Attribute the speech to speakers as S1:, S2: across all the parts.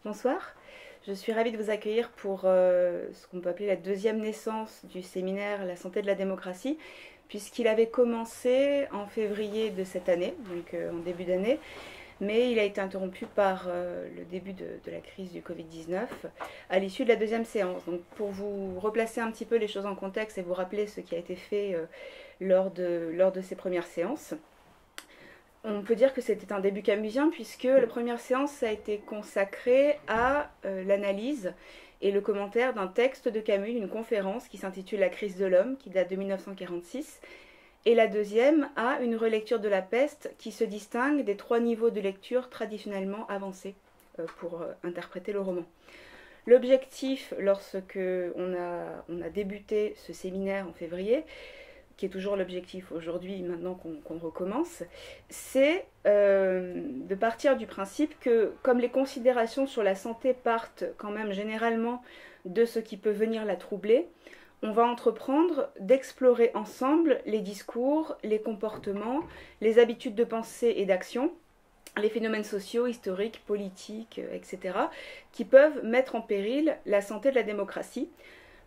S1: Bonsoir, je suis ravie de vous accueillir pour ce qu'on peut appeler la deuxième naissance du séminaire La santé de la démocratie, puisqu'il avait commencé en février de cette année, donc en début d'année, mais il a été interrompu par le début de la crise du Covid-19 à l'issue de la deuxième séance. Donc pour vous replacer un petit peu les choses en contexte et vous rappeler ce qui a été fait lors de ces premières séances, on peut dire que c'était un début camusien puisque la première séance a été consacrée à l'analyse et le commentaire d'un texte de Camus, d'une conférence qui s'intitule La crise de l'homme, qui date de 1946, et la deuxième à une relecture de La peste qui se distingue des trois niveaux de lecture traditionnellement avancés pour interpréter le roman. L'objectif, lorsque on a débuté ce séminaire en février, qui est toujours l'objectif aujourd'hui, maintenant qu'on recommence, c'est de partir du principe que, comme les considérations sur la santé partent quand même généralement de ce qui peut venir la troubler, on va entreprendre d'explorer ensemble les discours, les comportements, les habitudes de pensée et d'action, les phénomènes sociaux, historiques, politiques, etc., qui peuvent mettre en péril la santé de la démocratie,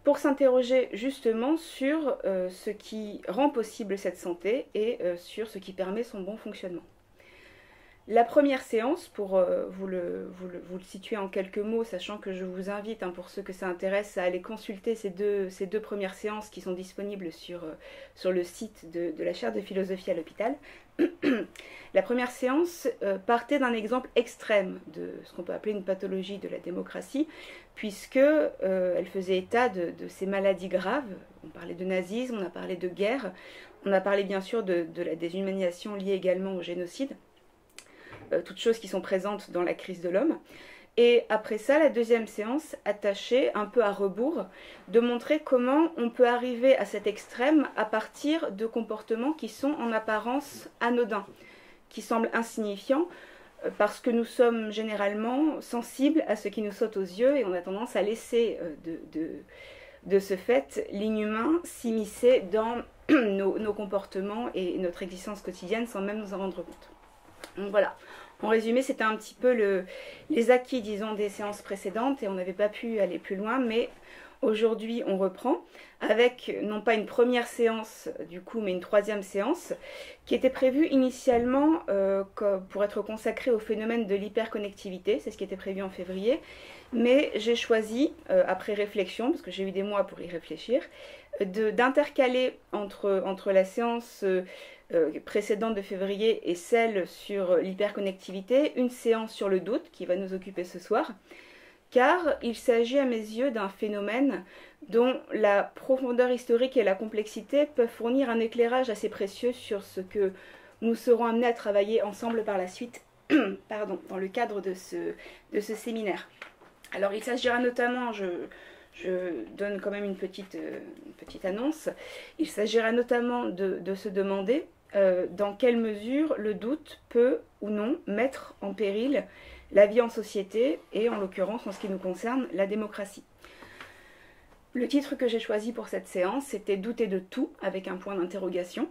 S1: pour s'interroger justement sur ce qui rend possible cette santé et sur ce qui permet son bon fonctionnement. La première séance, pour vous le situer en quelques mots, sachant que je vous invite, pour ceux que ça intéresse, à aller consulter ces deux premières séances qui sont disponibles sur le site de la chaire de philosophie à l'hôpital. La première séance partait d'un exemple extrême de ce qu'on peut appeler une pathologie de la démocratie, puisque elle faisait état de ces maladies graves. On parlait de nazisme, on a parlé de guerre, on a parlé bien sûr de la déshumanisation liée également au génocide, toutes choses qui sont présentes dans la crise de l'homme. Et après ça, la deuxième séance attachée un peu à rebours, de montrer comment on peut arriver à cet extrême à partir de comportements qui sont en apparence anodins, qui semblent insignifiants, parce que nous sommes généralement sensibles à ce qui nous saute aux yeux et on a tendance à laisser de ce fait l'inhumain s'immiscer dans nos comportements et notre existence quotidienne sans même nous en rendre compte. Donc voilà, en résumé, c'était un petit peu les acquis, disons, des séances précédentes et on n'avait pas pu aller plus loin, mais aujourd'hui on reprend avec non pas une première séance du coup, mais une troisième séance qui était prévue initialement pour être consacrée au phénomène de l'hyperconnectivité, c'est ce qui était prévu en février, mais j'ai choisi, après réflexion, parce que j'ai eu des mois pour y réfléchir, d'intercaler entre la séance précédente de février et celle sur l'hyperconnectivité, une séance sur le doute qui va nous occuper ce soir, car il s'agit à mes yeux d'un phénomène dont la profondeur historique et la complexité peuvent fournir un éclairage assez précieux sur ce que nous serons amenés à travailler ensemble par la suite dans le cadre de ce séminaire. Alors il s'agira notamment, je donne quand même une petite annonce, il s'agira notamment de se demander dans quelle mesure le doute peut ou non mettre en péril la vie en société et en l'occurrence en ce qui nous concerne la démocratie. Le titre que j'ai choisi pour cette séance c'était Douter de tout avec un point d'interrogation.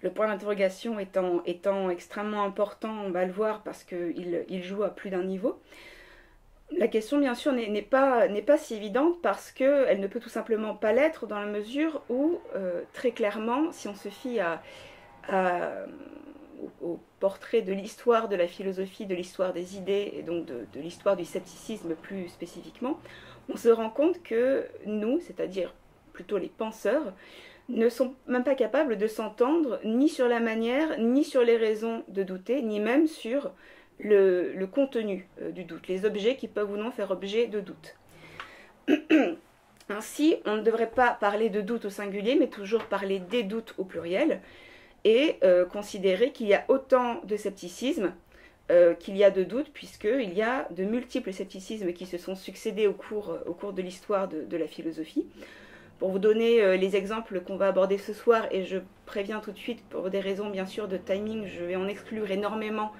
S1: Le point d'interrogation étant extrêmement important, on va le voir parce qu'il joue à plus d'un niveau. La question bien sûr n'est pas si évidente parce qu'elle ne peut tout simplement pas l'être dans la mesure où très clairement si on se fie au portrait de l'histoire de la philosophie, de l'histoire des idées et donc de l'histoire du scepticisme plus spécifiquement, on se rend compte que nous, c'est-à-dire plutôt les penseurs, ne sont même pas capables de s'entendre ni sur la manière, ni sur les raisons de douter, ni même sur le contenu du doute, les objets qui peuvent ou non faire objet de doute. Ainsi, on ne devrait pas parler de doute au singulier, mais toujours parler des doutes au pluriel, et considérer qu'il y a autant de scepticisme qu'il y a de doutes, puisqu'il y a de multiples scepticismes qui se sont succédés au cours de l'histoire de la philosophie. Pour vous donner les exemples qu'on va aborder ce soir, et je préviens tout de suite, pour des raisons bien sûr de timing, je vais en exclure énormément.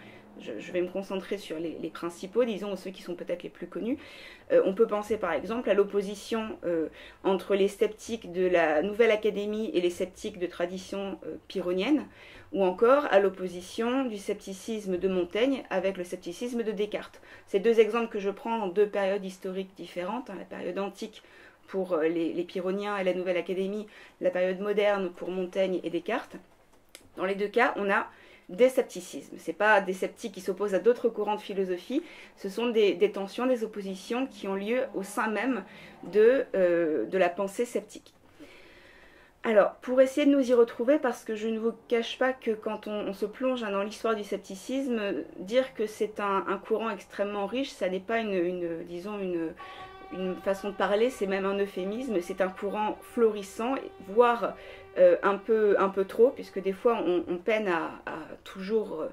S1: je vais me concentrer sur les principaux, disons, ceux qui sont peut-être les plus connus. On peut penser par exemple à l'opposition entre les sceptiques de la Nouvelle Académie et les sceptiques de tradition pyrrhonienne, ou encore à l'opposition du scepticisme de Montaigne avec le scepticisme de Descartes. Ces deux exemples que je prends dans deux périodes historiques différentes, la période antique pour les pyrrhoniens et la Nouvelle Académie, la période moderne pour Montaigne et Descartes. Dans les deux cas, on a des scepticismes. Ce n'est pas des sceptiques qui s'opposent à d'autres courants de philosophie, ce sont des tensions, des oppositions qui ont lieu au sein même de la pensée sceptique. Alors, pour essayer de nous y retrouver, parce que je ne vous cache pas que quand on se plonge dans l'histoire du scepticisme, dire que c'est un courant extrêmement riche, ça n'est pas disons une façon de parler, c'est même un euphémisme, c'est un courant florissant, voire un peu trop, puisque des fois on peine à toujours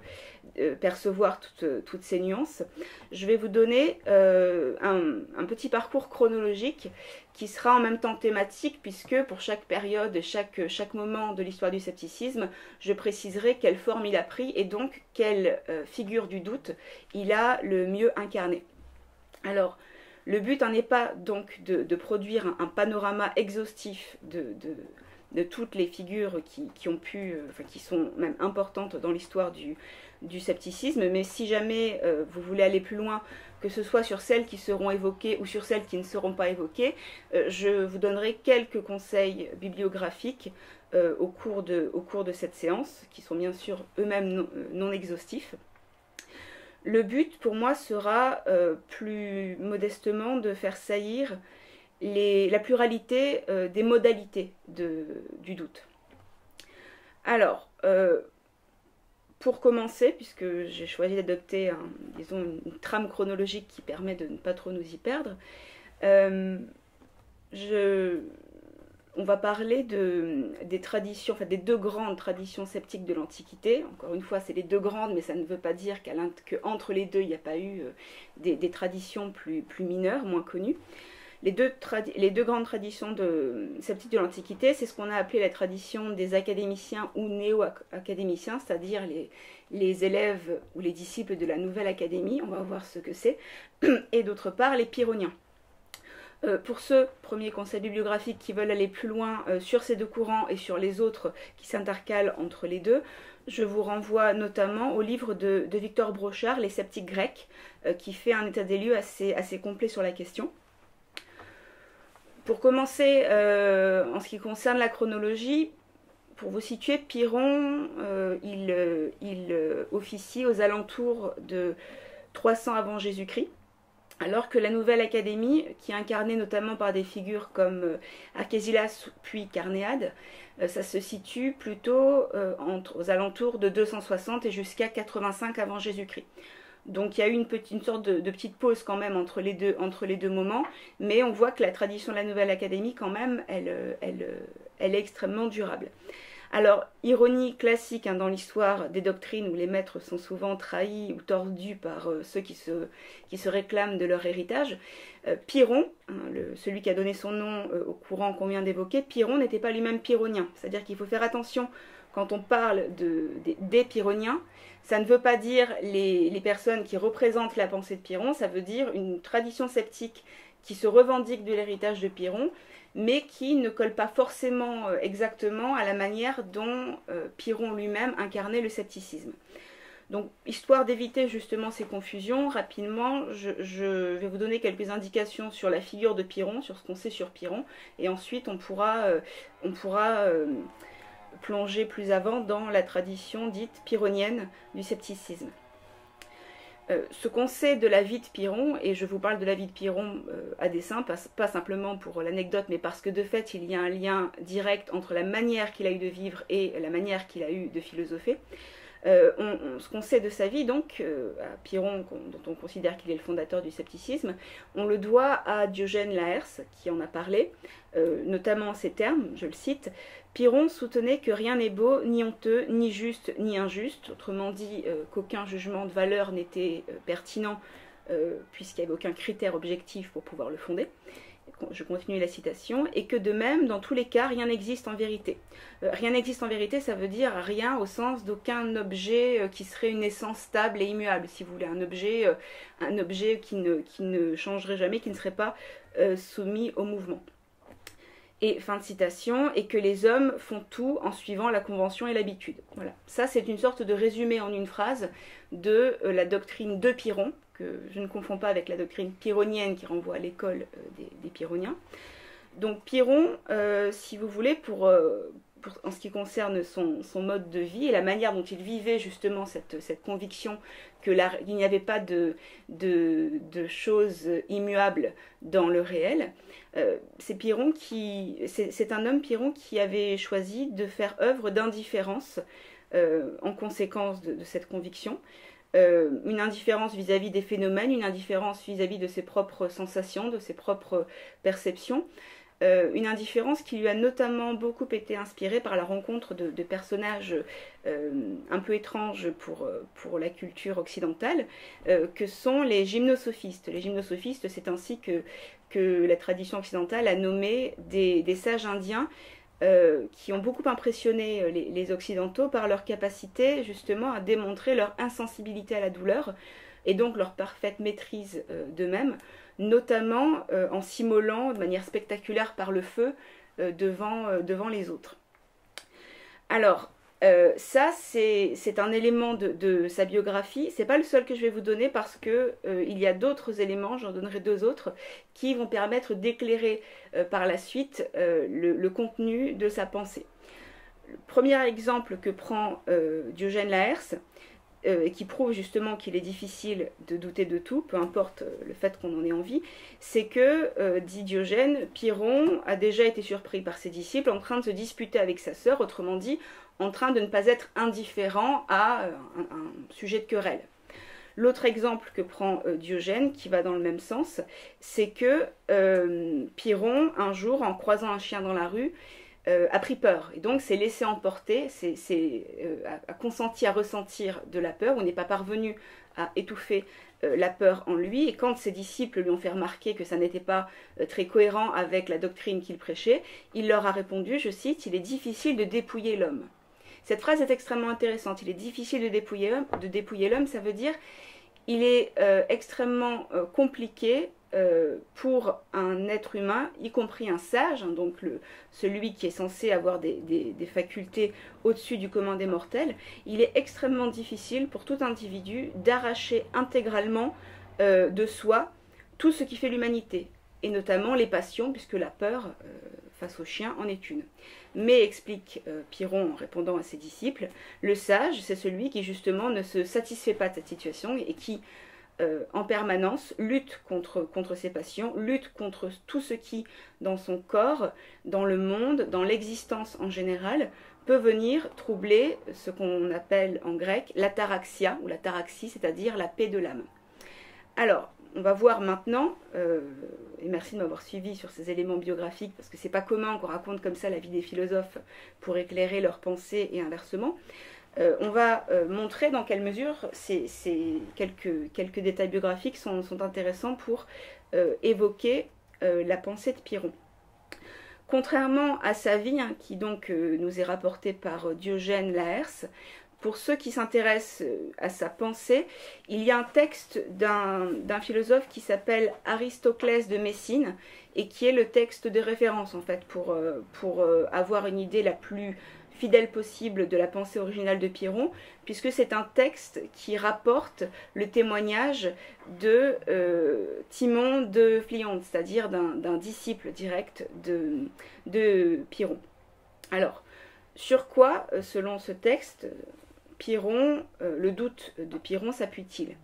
S1: percevoir toutes ces nuances. Je vais vous donner un petit parcours chronologique qui sera en même temps thématique, puisque pour chaque période, chaque moment de l'histoire du scepticisme, je préciserai quelle forme il a pris et donc quelle figure du doute il a le mieux incarné. Alors, le but n'est pas donc de produire un panorama exhaustif de toutes les figures qui sont même importantes dans l'histoire du scepticisme, mais si jamais vous voulez aller plus loin, que ce soit sur celles qui seront évoquées ou sur celles qui ne seront pas évoquées, je vous donnerai quelques conseils bibliographiques au cours de cette séance, qui sont bien sûr eux-mêmes non exhaustifs. Le but pour moi sera plus modestement de faire saillir la pluralité des modalités du doute. Alors, pour commencer, puisque j'ai choisi d'adopter une trame chronologique qui permet de ne pas trop nous y perdre, on va parler des traditions, enfin des deux grandes traditions sceptiques de l'Antiquité. Encore une fois, c'est les deux grandes, mais ça ne veut pas dire qu'entre les deux, il n'y a pas eu des traditions plus mineures, moins connues. Les deux grandes traditions sceptiques de l'Antiquité, c'est ce qu'on a appelé la tradition des académiciens ou néo-académiciens, c'est-à-dire les élèves ou les disciples de la Nouvelle Académie, on va voir ce que c'est, et d'autre part les pyrrhoniens. Pour ceux, premier conseil bibliographique, qui veulent aller plus loin sur ces deux courants et sur les autres qui s'intercalent entre les deux, je vous renvoie notamment au livre de Victor Brochard, Les sceptiques grecs, qui fait un état des lieux assez complet sur la question. Pour commencer, en ce qui concerne la chronologie, pour vous situer, Pyrrhon, il officie aux alentours de 300 avant Jésus-Christ, alors que la Nouvelle Académie, qui est incarnée notamment par des figures comme Archésilas puis Carnéade, ça se situe plutôt aux alentours de 260 et jusqu'à 85 avant Jésus-Christ. Donc il y a eu une sorte de petite pause quand même entre les deux moments, mais on voit que la tradition de la Nouvelle Académie quand même, elle est extrêmement durable. Alors, ironie classique dans l'histoire des doctrines où les maîtres sont souvent trahis ou tordus par ceux qui se réclament de leur héritage, Pyrrhon, celui qui a donné son nom au courant qu'on vient d'évoquer, Pyrrhon n'était pas lui-même pyrrhonien. C'est-à-dire qu'il faut faire attention quand on parle des pyrrhoniens, ça ne veut pas dire les personnes qui représentent la pensée de Pyrrhon, ça veut dire une tradition sceptique qui se revendique de l'héritage de Pyrrhon, mais qui ne colle pas forcément exactement à la manière dont Pyrrhon lui-même incarnait le scepticisme. Donc, histoire d'éviter justement ces confusions, rapidement, je vais vous donner quelques indications sur la figure de Pyrrhon, sur ce qu'on sait sur Pyrrhon, et ensuite on pourra plonger plus avant dans la tradition dite pyrrhonienne du scepticisme. Ce qu'on sait de la vie de Pyrrhon, et je vous parle de la vie de Pyrrhon à dessein, pas simplement pour l'anecdote, mais parce que de fait il y a un lien direct entre la manière qu'il a eu de vivre et la manière qu'il a eu de philosopher. Ce qu'on sait de sa vie, donc, à Pyrrhon, dont on considère qu'il est le fondateur du scepticisme, on le doit à Diogène Laërce, qui en a parlé, notamment en ces termes, je le cite: Pyrrhon soutenait que rien n'est beau, ni honteux, ni juste, ni injuste, autrement dit qu'aucun jugement de valeur n'était pertinent, puisqu'il n'y avait aucun critère objectif pour pouvoir le fonder, je continue la citation, et que de même, dans tous les cas, rien n'existe en vérité. Rien n'existe en vérité, ça veut dire rien au sens d'aucun objet qui serait une essence stable et immuable, si vous voulez, un objet qui ne changerait jamais, qui ne serait pas soumis au mouvement. Et fin de citation, et que les hommes font tout en suivant la convention et l'habitude. Voilà. Ça, c'est une sorte de résumé en une phrase de la doctrine de Pyrrhon, que je ne confonds pas avec la doctrine pyrrhonienne qui renvoie à l'école des pyrrhoniens. Donc Pyrrhon, si vous voulez, en ce qui concerne son mode de vie et la manière dont il vivait justement cette conviction qu'il n'y avait pas de choses immuables dans le réel, c'est un homme, Pyrrhon, qui avait choisi de faire œuvre d'indifférence en conséquence de cette conviction. Une indifférence vis-à-vis des phénomènes, une indifférence vis-à-vis de ses propres sensations, de ses propres perceptions, une indifférence qui lui a notamment beaucoup été inspirée par la rencontre de personnages un peu étranges pour la culture occidentale, que sont les gymnosophistes. Les gymnosophistes, c'est ainsi que la tradition occidentale a nommé des sages indiens qui ont beaucoup impressionné les Occidentaux par leur capacité justement à démontrer leur insensibilité à la douleur et donc leur parfaite maîtrise d'eux-mêmes, notamment en s'immolant de manière spectaculaire par le feu devant les autres. Alors, ça c'est un élément de sa biographie. C'est pas le seul que je vais vous donner parce que il y a d'autres éléments, j'en donnerai deux autres, qui vont permettre d'éclairer par la suite le contenu de sa pensée. Le premier exemple que prend Diogène Laërce, et qui prouve justement qu'il est difficile de douter de tout, peu importe le fait qu'on en ait envie, c'est que, dit Diogène, Pyrrhon a déjà été surpris par ses disciples en train de se disputer avec sa sœur, autrement dit, en train de ne pas être indifférent à un sujet de querelle. L'autre exemple que prend Diogène, qui va dans le même sens, c'est que Pyrrhon, un jour, en croisant un chien dans la rue, a pris peur, et donc s'est laissé emporter, a consenti à ressentir de la peur, ou n'est pas parvenu à étouffer la peur en lui, et quand ses disciples lui ont fait remarquer que ça n'était pas très cohérent avec la doctrine qu'il prêchait, il leur a répondu, je cite, « Il est difficile de dépouiller l'homme ». Cette phrase est extrêmement intéressante, il est difficile de dépouiller l'homme, ça veut dire il est extrêmement compliqué pour un être humain, y compris un sage, hein, donc celui qui est censé avoir des facultés au-dessus du commun des mortels, il est extrêmement difficile pour tout individu d'arracher intégralement de soi tout ce qui fait l'humanité, et notamment les passions, puisque la peur face au chien en est une. Mais, explique Pyrrhon en répondant à ses disciples, le sage, c'est celui qui justement ne se satisfait pas de cette situation et qui, en permanence, lutte contre ses passions, lutte contre tout ce qui, dans son corps, dans le monde, dans l'existence en général, peut venir troubler ce qu'on appelle en grec l'ataraxia, ou l'ataraxie, c'est-à-dire la paix de l'âme. Alors, on va voir maintenant, et merci de m'avoir suivi sur ces éléments biographiques, parce que c'est pas commun qu'on raconte comme ça la vie des philosophes pour éclairer leurs pensées et inversement. On va montrer dans quelle mesure ces quelques détails biographiques sont intéressants pour évoquer la pensée de Pyrrhon. Contrairement à sa vie, hein, qui donc nous est rapportée par Diogène Laërce, pour ceux qui s'intéressent à sa pensée, il y a un texte d'un philosophe qui s'appelle Aristoclès de Messine et qui est le texte de référence en fait pour avoir une idée la plus fidèle possible de la pensée originale de Pyrrhon, puisque c'est un texte qui rapporte le témoignage de Timon de Phlion, c'est-à-dire d'un disciple direct de Pyrrhon. Alors, sur quoi, selon ce texte, Pyrrhon, le doute de Pyrrhon s'appuie-t-il?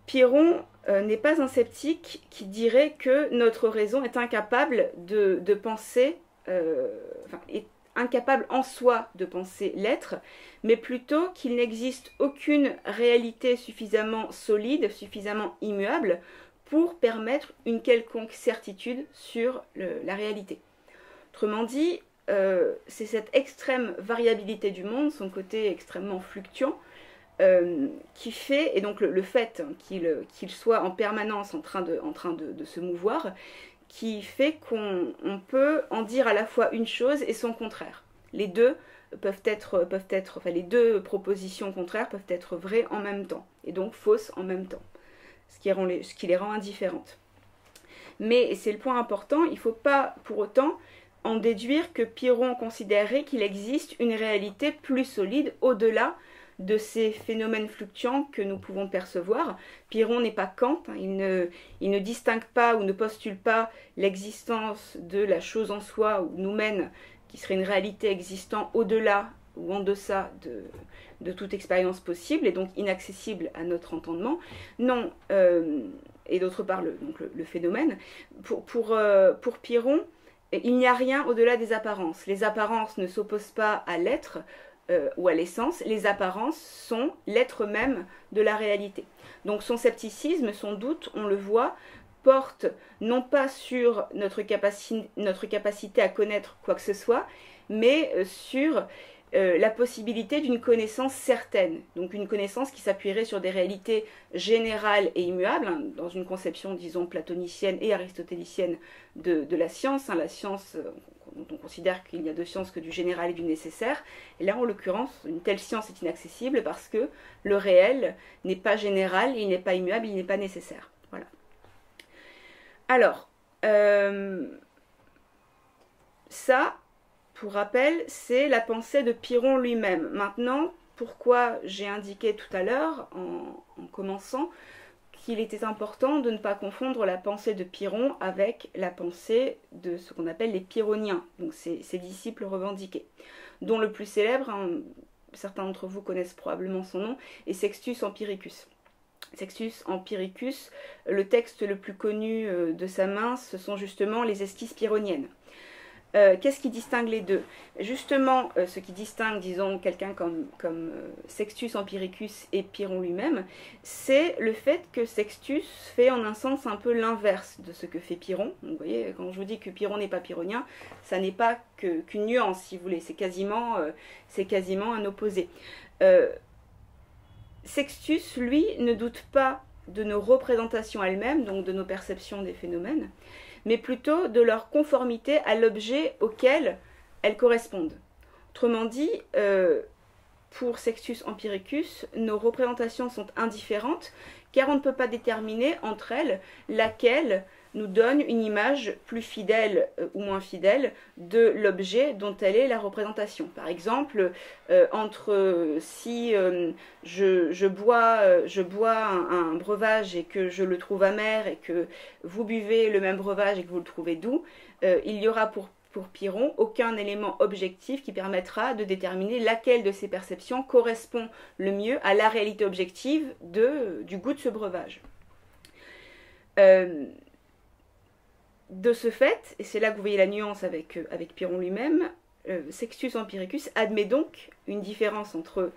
S1: Pyrrhon n'est pas un sceptique qui dirait que notre raison est incapable de penser, est incapable en soi de penser l'être, mais plutôt qu'il n'existe aucune réalité suffisamment solide, suffisamment immuable pour permettre une quelconque certitude sur la réalité. Autrement dit, c'est cette extrême variabilité du monde, son côté extrêmement fluctuant, qui fait, et donc le fait qu'il soit en permanence en train de se mouvoir, qui fait qu'on peut en dire à la fois une chose et son contraire. Les deux enfin les deux propositions contraires peuvent être vraies en même temps, et donc fausses en même temps, ce qui les rend indifférentes. Mais, et c'est le point important, il ne faut pas pour autant en déduire que Pyrrhon considérait qu'il existe une réalité plus solide au-delà de ces phénomènes fluctuants que nous pouvons percevoir. Pyrrhon n'est pas Kant, hein, il ne distingue pas ou ne postule pas l'existence de la chose en soi ou noumène, qui serait une réalité existant au-delà ou en deçà de toute expérience possible et donc inaccessible à notre entendement. Non, et d'autre part le phénomène. Pour Pyrrhon, il n'y a rien au-delà des apparences. Les apparences ne s'opposent pas à l'être ou à l'essence. Les apparences sont l'être même de la réalité. Donc son scepticisme, son doute, on le voit, porte non pas sur notre capacité à connaître quoi que ce soit, mais sur la possibilité d'une connaissance certaine, donc une connaissance qui s'appuierait sur des réalités générales et immuables, hein, dans une conception, disons, platonicienne et aristotélicienne de la science. Hein, la science, dont on considère qu'il n'y a de science que du général et du nécessaire, et là, en l'occurrence, une telle science est inaccessible parce que le réel n'est pas général, il n'est pas immuable, il n'est pas nécessaire. Voilà. Alors, ça, pour rappel, c'est la pensée de Pyrrhon lui-même. Maintenant, pourquoi j'ai indiqué tout à l'heure, en commençant, qu'il était important de ne pas confondre la pensée de Pyrrhon avec la pensée de ce qu'on appelle les pyrrhoniens, donc ses disciples revendiqués, dont le plus célèbre, hein, certains d'entre vous connaissent probablement son nom, est Sextus Empiricus. Sextus Empiricus, le texte le plus connu de sa main, ce sont justement les esquisses pyrrhoniennes. Qu'est-ce qui distingue les deux? Justement, ce qui distingue, disons, quelqu'un comme Sextus Empiricus et Pyrrhon lui-même, c'est le fait que Sextus fait en un sens un peu l'inverse de ce que fait Pyrrhon. Donc, vous voyez, quand je vous dis que Pyrrhon n'est pas pyrrhonien, ça n'est pas qu'une nuance, si vous voulez, c'est quasiment un opposé. Sextus, lui, ne doute pas de nos représentations elles-mêmes, donc de nos perceptions des phénomènes, mais plutôt de leur conformité à l'objet auquel elles correspondent. Autrement dit, pour Sextus Empiricus, nos représentations sont indifférentes, car on ne peut pas déterminer entre elles laquelle nous donne une image plus fidèle ou moins fidèle de l'objet dont elle est la représentation. Par exemple, entre si je bois un breuvage et que je le trouve amer et que vous buvez le même breuvage et que vous le trouvez doux, il y aura pour Pyrrhon aucun élément objectif qui permettra de déterminer laquelle de ces perceptions correspond le mieux à la réalité objective du goût de ce breuvage. De ce fait, et c'est là que vous voyez la nuance avec Pyrrhon lui-même, Sextus Empiricus admet donc une différence entre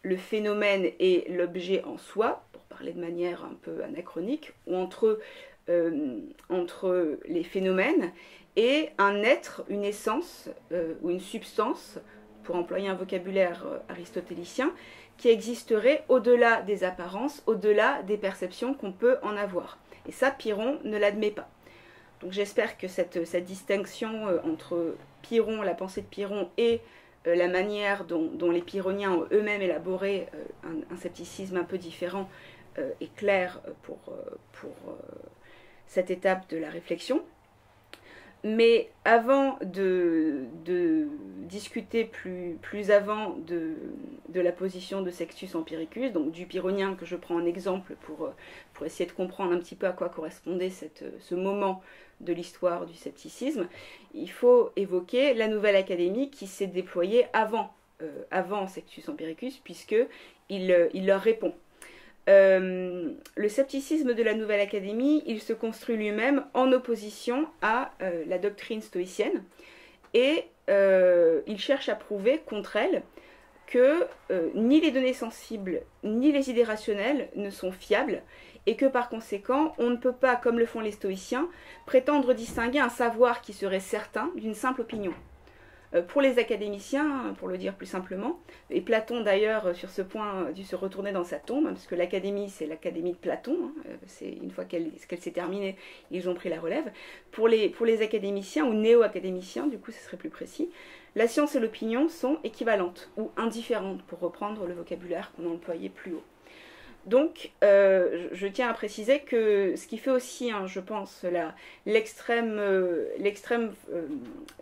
S1: le phénomène et l'objet en soi, pour parler de manière un peu anachronique, ou entre les phénomènes et un être, une essence ou une substance, pour employer un vocabulaire aristotélicien, qui existerait au-delà des apparences, au-delà des perceptions qu'on peut en avoir. Et ça, Pyrrhon ne l'admet pas. Donc j'espère que cette distinction entre Pyrrhon, la pensée de Pyrrhon, et la manière dont les pyrrhoniens ont eux-mêmes élaboré un scepticisme un peu différent est claire pour cette étape de la réflexion. Mais avant de discuter plus avant de la position de Sextus Empiricus, donc du pyrrhonien que je prends en exemple pour essayer de comprendre un petit peu à quoi correspondait ce moment de l'histoire du scepticisme, il faut évoquer la Nouvelle Académie qui s'est déployée avant Sextus Empiricus, puisqu'il leur répond. Le scepticisme de la Nouvelle Académie, il se construit lui-même en opposition à la doctrine stoïcienne, et il cherche à prouver contre elle que ni les données sensibles ni les idées rationnelles ne sont fiables, et que par conséquent on ne peut pas, comme le font les stoïciens, prétendre distinguer un savoir qui serait certain d'une simple opinion. Pour les académiciens, pour le dire plus simplement, et Platon d'ailleurs sur ce point a dû se retourner dans sa tombe, parce que l'académie c'est l'académie de Platon, c'est une fois qu'elle s'est terminée, ils ont pris la relève. Pour les académiciens, ou néo-académiciens, du coup ce serait plus précis, la science et l'opinion sont équivalentes, ou indifférentes, pour reprendre le vocabulaire qu'on a employé plus haut. Donc, je tiens à préciser que ce qui fait aussi, hein, je pense, l'extrême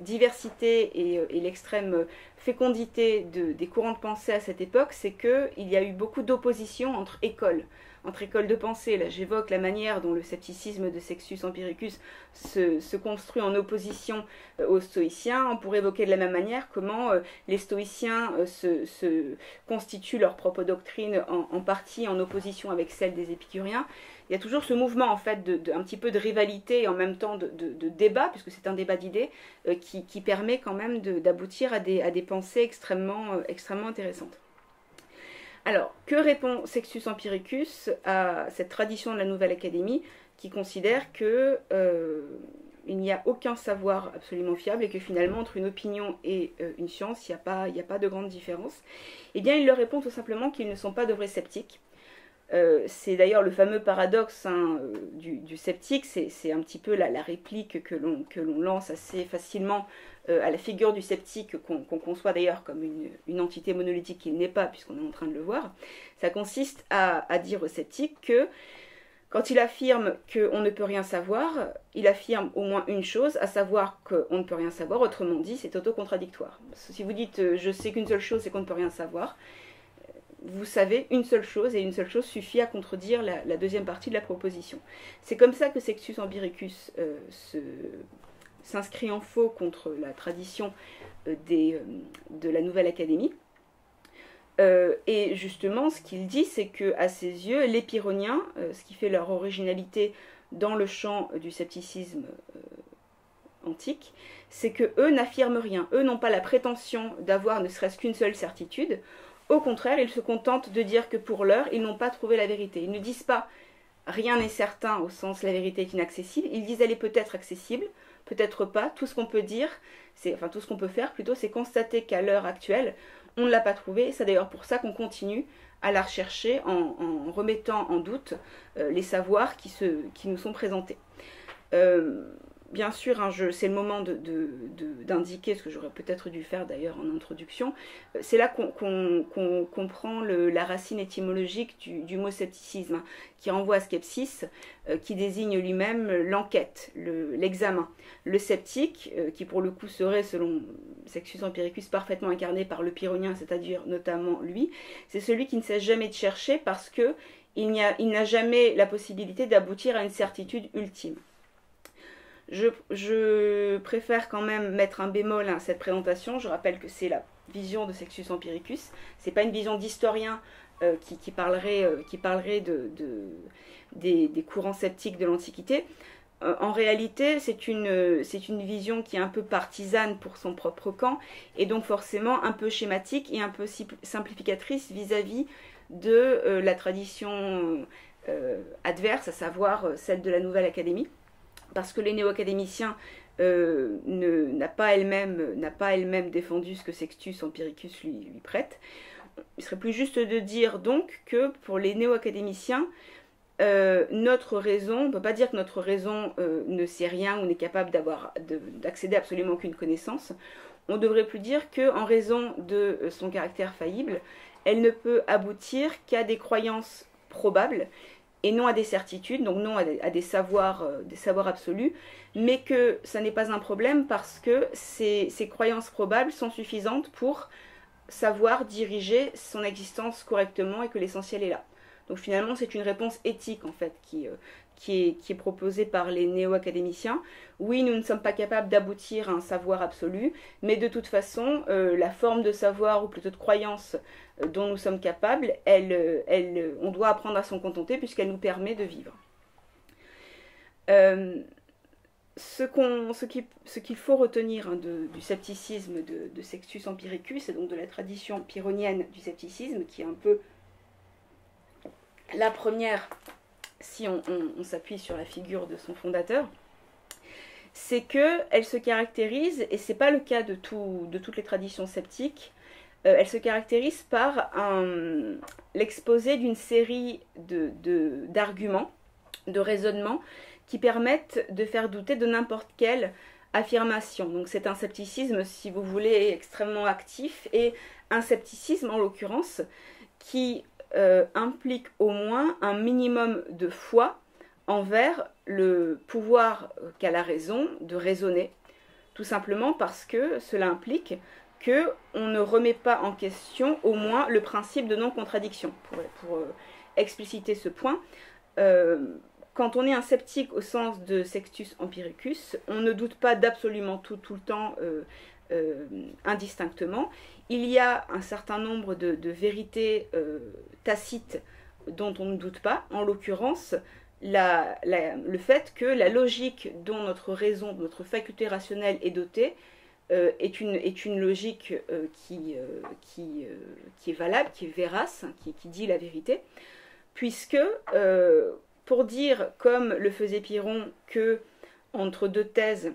S1: diversité et l'extrême fécondité des courants de pensée à cette époque, c'est qu'il y a eu beaucoup d'opposition entre écoles de pensée. Là, j'évoque la manière dont le scepticisme de Sextus Empiricus se construit en opposition aux stoïciens. On pourrait évoquer de la même manière comment les stoïciens se constituent leur propre doctrine en partie en opposition avec celle des épicuriens. Il y a toujours ce mouvement en fait un petit peu de rivalité et en même temps de débat, puisque c'est un débat d'idées, qui permet quand même d'aboutir à des pensées extrêmement intéressantes. Alors, que répond Sextus Empiricus à cette tradition de la Nouvelle Académie qui considère que il n'y a aucun savoir absolument fiable et que finalement entre une opinion et une science, il n'y a pas de grande différence? Eh bien, il leur répond tout simplement qu'ils ne sont pas de vrais sceptiques. C'est d'ailleurs le fameux paradoxe du sceptique, c'est un petit peu la réplique que l'on lance assez facilement à la figure du sceptique, qu'on conçoit d'ailleurs comme une entité monolithique qu'il n'est pas, puisqu'on est en train de le voir. Ça consiste à dire au sceptique que quand il affirme qu'on ne peut rien savoir, il affirme au moins une chose, à savoir qu'on ne peut rien savoir, autrement dit, c'est autocontradictoire. Si vous dites je sais qu'une seule chose, c'est qu'on ne peut rien savoir, vous savez une seule chose, et une seule chose suffit à contredire la deuxième partie de la proposition. C'est comme ça que Sextus Empiricus s'inscrit en faux contre la tradition de la Nouvelle Académie. Et justement, ce qu'il dit, c'est qu'à ses yeux, les Pyrrhoniens, ce qui fait leur originalité dans le champ du scepticisme antique, c'est que eux n'affirment rien. Eux n'ont pas la prétention d'avoir ne serait-ce qu'une seule certitude. Au contraire, ils se contentent de dire que pour l'heure, ils n'ont pas trouvé la vérité. Ils ne disent pas rien n'est certain au sens la vérité est inaccessible. Ils disent elle est peut-être accessible, peut-être pas. Tout ce qu'on peut dire, tout ce qu'on peut faire plutôt, c'est constater qu'à l'heure actuelle, on ne l'a pas trouvée. C'est d'ailleurs pour ça qu'on continue à la rechercher en remettant en doute les savoirs qui nous sont présentés. Bien sûr, hein, c'est le moment d'indiquer, ce que j'aurais peut-être dû faire d'ailleurs en introduction, c'est là qu'on comprend la racine étymologique du mot scepticisme, hein, qui renvoie à skepsis, qui désigne lui-même l'enquête, l'examen. Le sceptique, qui pour le coup serait, selon Sextus Empiricus, parfaitement incarné par le pyrrhonien, c'est-à-dire notamment lui, c'est celui qui ne cesse jamais de chercher parce qu'il n'a jamais la possibilité d'aboutir à une certitude ultime. Je préfère quand même mettre un bémol à cette présentation. Je rappelle que c'est la vision de Sextus Empiricus. C'est pas une vision d'historien qui parlerait des courants sceptiques de l'Antiquité. En réalité, c'est une vision qui est un peu partisane pour son propre camp et donc forcément un peu schématique et un peu simplificatrice vis-à-vis de la tradition adverse, à savoir celle de la Nouvelle Académie. Parce que les néo-académiciens n'a pas elle-même défendu ce que Sextus Empiricus lui prête. Il serait plus juste de dire donc que pour les néo-académiciens, notre raison, on ne peut pas dire que notre raison ne sait rien ou n'est capable d'accéder à absolument aucune connaissance. On devrait plus dire qu'en raison de son caractère faillible, elle ne peut aboutir qu'à des croyances probables, et non à des certitudes, donc non à des savoirs absolus, mais que ça n'est pas un problème parce que ces croyances probables sont suffisantes pour savoir diriger son existence correctement et que l'essentiel est là. Donc finalement, c'est une réponse éthique en fait qui est proposée par les néo-académiciens. Oui, nous ne sommes pas capables d'aboutir à un savoir absolu, mais de toute façon, la forme de savoir, ou plutôt de croyance dont nous sommes capables, on doit apprendre à s'en contenter puisqu'elle nous permet de vivre. Ce qu'il faut retenir du scepticisme de Sextus Empiricus, et donc de la tradition pyrrhonienne du scepticisme, qui est un peu la première si on s'appuie sur la figure de son fondateur, c'est qu'elle se caractérise, et ce n'est pas le cas de toutes les traditions sceptiques, elle se caractérise par l'exposé d'une série d'arguments, de raisonnements, qui permettent de faire douter de n'importe quelle affirmation. Donc c'est un scepticisme, si vous voulez, extrêmement actif, et un scepticisme en l'occurrence qui implique au moins un minimum de foi envers le pouvoir qu'a la raison de raisonner, tout simplement parce que cela implique qu'on ne remet pas en question au moins le principe de non-contradiction. Pour expliciter ce point, quand on est un sceptique au sens de Sextus Empiricus, on ne doute pas d'absolument tout le temps indistinctement. Il y a un certain nombre de vérités tacites dont on ne doute pas, en l'occurrence le fait que la logique dont notre raison, notre faculté rationnelle est dotée est une logique qui est valable, qui est vérace, qui dit la vérité, puisque pour dire, comme le faisait Pyrrhon, que entre deux thèses,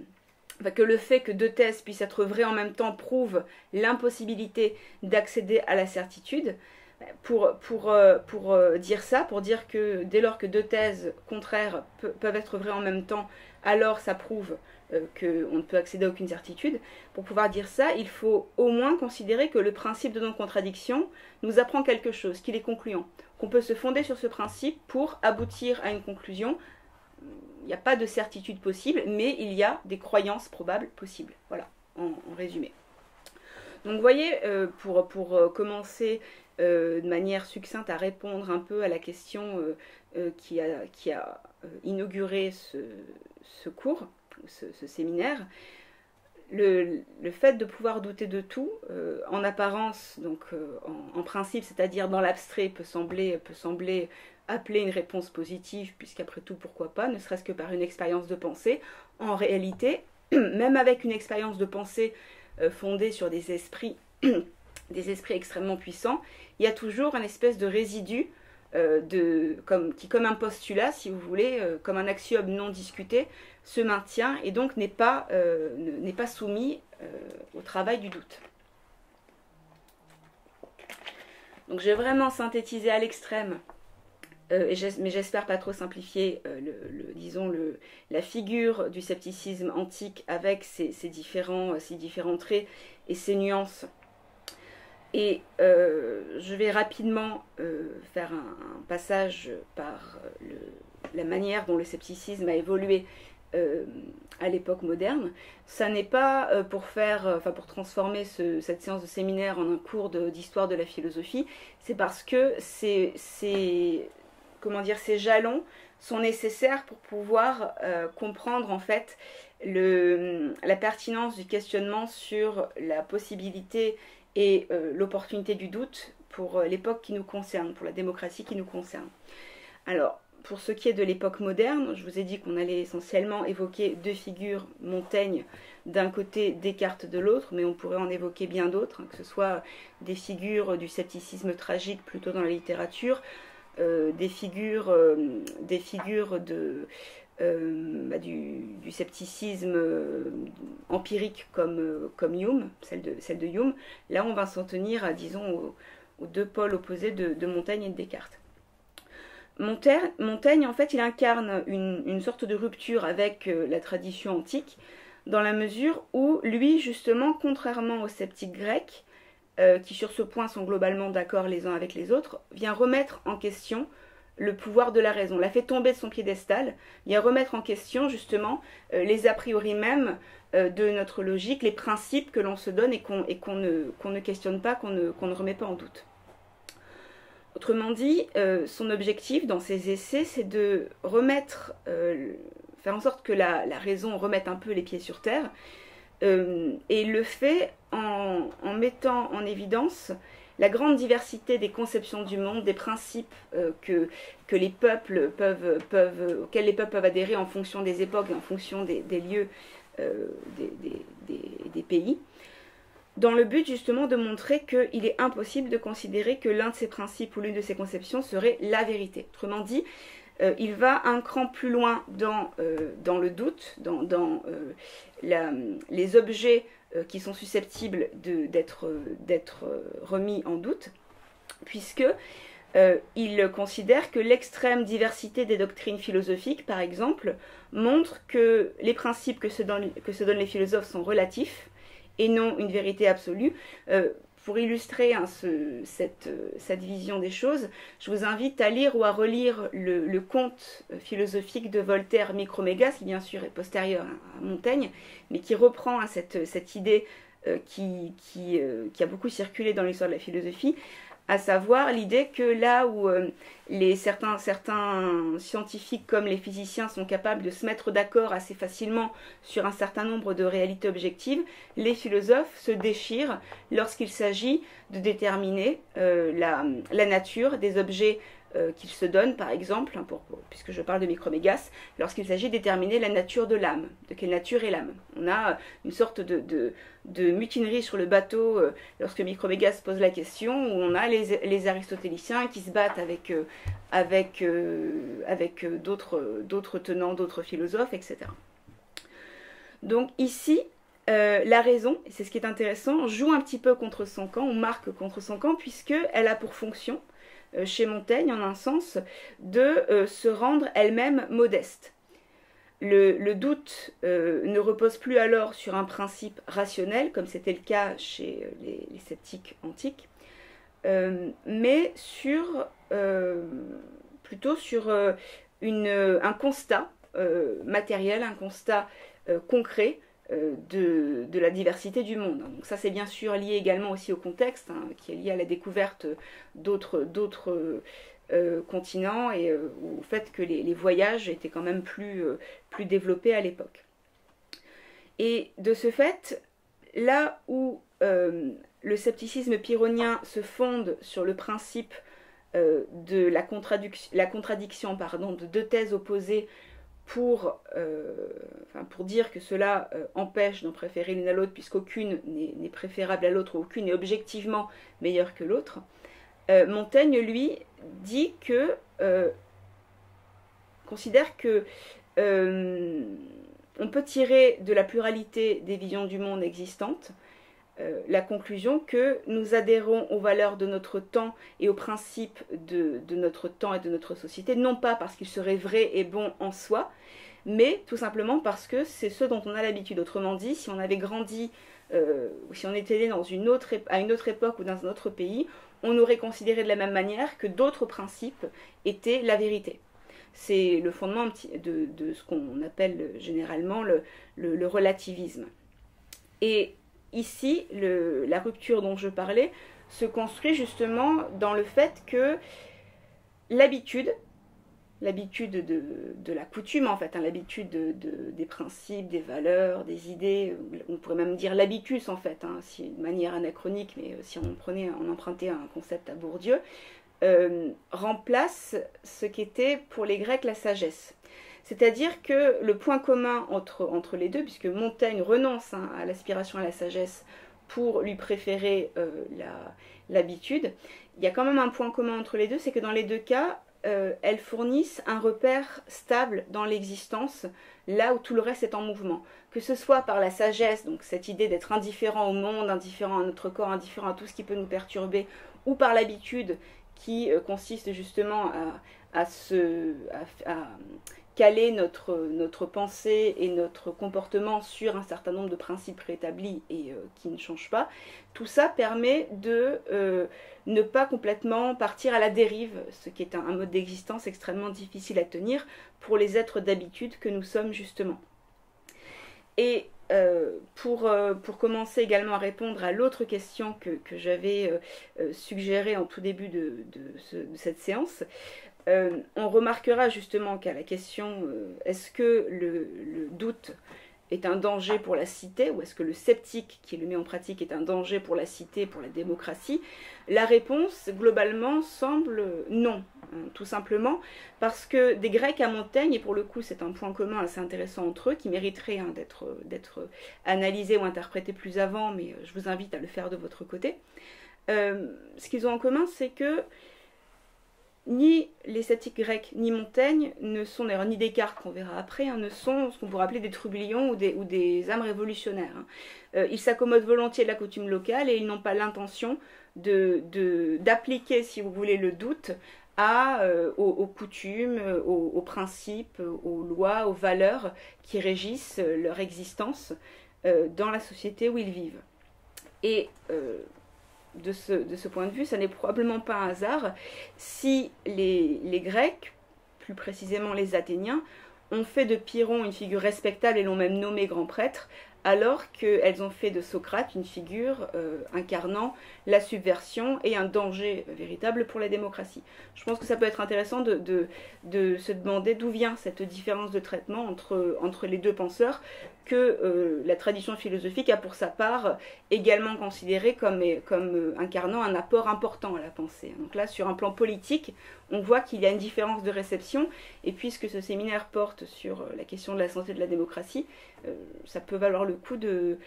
S1: que le fait que deux thèses puissent être vraies en même temps prouve l'impossibilité d'accéder à la certitude. Pour dire ça, pour dire que dès lors que deux thèses contraires peuvent être vraies en même temps, alors ça prouve qu'on ne peut accéder à aucune certitude. Pour pouvoir dire ça, il faut au moins considérer que le principe de non-contradiction nous apprend quelque chose, qu'il est concluant, qu'on peut se fonder sur ce principe pour aboutir à une conclusion. Il n'y a pas de certitude possible, mais il y a des croyances probables possibles. Voilà, en résumé. Donc vous voyez, pour commencer de manière succincte à répondre un peu à la question qui a inauguré ce cours, ce séminaire, le fait de pouvoir douter de tout, en apparence, donc en principe, c'est-à-dire dans l'abstrait, peut sembler appeler une réponse positive, puisqu'après tout, pourquoi pas, ne serait-ce que par une expérience de pensée. En réalité, même avec une expérience de pensée fondée sur des esprits extrêmement puissants, il y a toujours un espèce de résidu qui, comme un postulat, si vous voulez, comme un axiome non discuté, se maintient et donc n'est pas soumis au travail du doute. Donc j'ai vraiment synthétisé à l'extrême, mais j'espère pas trop simplifier, la figure du scepticisme antique avec ses différents traits et ses nuances. Et je vais rapidement faire un passage par la manière dont le scepticisme a évolué à l'époque moderne. Ça n'est pas pour transformer cette séance de séminaire en un cours d'histoire de la philosophie, c'est parce que ces jalons sont nécessaires pour pouvoir comprendre en fait la pertinence du questionnement sur la possibilité et l'opportunité du doute pour l'époque qui nous concerne, pour la démocratie qui nous concerne. Alors, pour ce qui est de l'époque moderne, je vous ai dit qu'on allait essentiellement évoquer deux figures, Montaigne d'un côté, Descartes de l'autre, mais on pourrait en évoquer bien d'autres, que ce soit des figures du scepticisme tragique plutôt dans la littérature, des figures du scepticisme empirique comme Hume, celle de Hume. Là, on va s'en tenir, disons, aux deux pôles opposés de Montaigne et de Descartes. Montaigne, en fait, il incarne une sorte de rupture avec la tradition antique, dans la mesure où, lui, justement, contrairement aux sceptiques grecs, qui sur ce point sont globalement d'accord les uns avec les autres, vient remettre en question le pouvoir de la raison, l'a fait tomber de son piédestal, vient remettre en question justement les a priori même de notre logique, les principes que l'on se donne et qu'on ne questionne pas, qu'on ne remet pas en doute. Autrement dit, son objectif dans ses essais, c'est de faire en sorte que la raison remette un peu les pieds sur terre, et il le fait en mettant en évidence la grande diversité des conceptions du monde, des principes auxquels les peuples peuvent adhérer en fonction des époques et en fonction des lieux, des pays, dans le but justement de montrer qu'il est impossible de considérer que l'un de ces principes ou l'une de ces conceptions serait la vérité. Autrement dit, il va un cran plus loin dans le doute, dans les objets qui sont susceptibles d'être remis en doute, puisque il considère que l'extrême diversité des doctrines philosophiques, par exemple, montre que les principes que se donnent les philosophes sont relatifs et non une vérité absolue. Pour illustrer cette vision des choses, je vous invite à lire ou à relire le conte philosophique de Voltaire, Micromégas, qui bien sûr est postérieur à Montaigne, mais qui reprend cette idée qui a beaucoup circulé dans l'histoire de la philosophie, à savoir l'idée que là où certains scientifiques comme les physiciens sont capables de se mettre d'accord assez facilement sur un certain nombre de réalités objectives, les philosophes se déchirent lorsqu'il s'agit de déterminer la nature des objets qu'ils se donnent, par exemple, puisque je parle de Micromégas, lorsqu'il s'agit de déterminer la nature de l'âme, de quelle nature est l'âme. On a une sorte de mutinerie sur le bateau lorsque Micromégas pose la question, où on a les aristotéliciens qui se battent avec d'autres tenants, d'autres philosophes, etc. Donc ici, la raison, et c'est ce qui est intéressant, joue un petit peu contre son camp, ou marque contre son camp, puisqu'elle a pour fonction, chez Montaigne, en un sens, de se rendre elle-même modeste. Le doute ne repose plus alors sur un principe rationnel, comme c'était le cas chez les sceptiques antiques, mais plutôt sur un constat matériel, un constat concret de la diversité du monde. Donc ça, c'est bien sûr lié également aussi au contexte, qui est lié à la découverte d'autres continents et au fait que les voyages étaient quand même plus développés à l'époque. Et de ce fait, là où le scepticisme pyrrhonien se fonde sur le principe de la contradiction de deux thèses opposées pour dire que cela empêche d'en préférer l'une à l'autre, puisqu'aucune n'est préférable à l'autre, ou aucune est objectivement meilleure que l'autre, Montaigne, lui, considère que on peut tirer de la pluralité des visions du monde existantes la conclusion que nous adhérons aux valeurs de notre temps et aux principes de notre temps et de notre société, non pas parce qu'ils seraient vrais et bons en soi, mais tout simplement parce que c'est ce dont on a l'habitude. Autrement dit, si on avait grandi, ou si on était né à une autre époque ou dans un autre pays, on aurait considéré de la même manière que d'autres principes étaient la vérité. C'est le fondement de ce qu'on appelle généralement le relativisme. Et ici, la rupture dont je parlais se construit justement dans le fait que l'habitude de la coutume en fait, l'habitude des principes, des valeurs, des idées, on pourrait même dire l'habitus en fait, si, de manière anachronique, mais si on empruntait un concept à Bourdieu, remplace ce qu'était pour les Grecs la sagesse. C'est-à-dire que le point commun entre les deux, puisque Montaigne renonce à l'aspiration à la sagesse pour lui préférer l'habitude, il y a quand même un point commun entre les deux, c'est que dans les deux cas, elles fournissent un repère stable dans l'existence, là où tout le reste est en mouvement. Que ce soit par la sagesse, donc cette idée d'être indifférent au monde, indifférent à notre corps, indifférent à tout ce qui peut nous perturber, ou par l'habitude qui consiste justement à caler notre pensée et notre comportement sur un certain nombre de principes rétablis et qui ne changent pas. Tout ça permet de ne pas complètement partir à la dérive, ce qui est un mode d'existence extrêmement difficile à tenir pour les êtres d'habitude que nous sommes justement. Et pour commencer également à répondre à l'autre question que j'avais suggérée en tout début de cette séance, on remarquera justement qu'à la question est-ce que le doute est un danger pour la cité, ou est-ce que le sceptique qui le met en pratique est un danger pour la cité, pour la démocratie, la réponse globalement semble non, tout simplement parce que des Grecs à Montaigne, et pour le coup c'est un point commun assez intéressant entre eux qui mériterait d'être analysé ou interprété plus avant, mais je vous invite à le faire de votre côté, ce qu'ils ont en commun, c'est que ni les sceptiques grecs ni Montaigne ne sont, d'ailleurs ni Descartes qu'on verra après, hein, ne sont ce qu'on pourrait appeler des trublions ou des âmes révolutionnaires. Hein. Ils s'accommodent volontiers de la coutume locale et ils n'ont pas l'intention d'appliquer, si vous voulez, le doute aux coutumes, aux principes, aux lois, aux valeurs qui régissent leur existence dans la société où ils vivent. Et de ce point de vue, ça n'est probablement pas un hasard si les Grecs, plus précisément les Athéniens, ont fait de Pyrrhon une figure respectable et l'ont même nommé grand prêtre, alors qu'elles ont fait de Socrate une figure incarnant la subversion et un danger véritable pour la démocratie. Je pense que ça peut être intéressant de se demander d'où vient cette différence de traitement entre les deux penseurs que la tradition philosophique a pour sa part également considéré comme incarnant un apport important à la pensée. Donc là, sur un plan politique, on voit qu'il y a une différence de réception, et puisque ce séminaire porte sur la question de la santé de la démocratie, ça peut valoir le coup de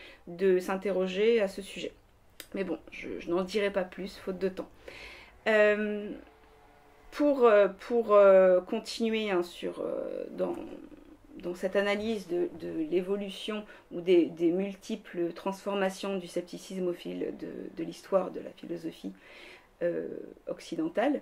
S1: s'interroger à ce sujet. Mais bon, je n'en dirai pas plus, faute de temps. Pour continuer hein, dans cette analyse de l'évolution ou des multiples transformations du scepticisme au fil de l'histoire de la philosophie occidentale,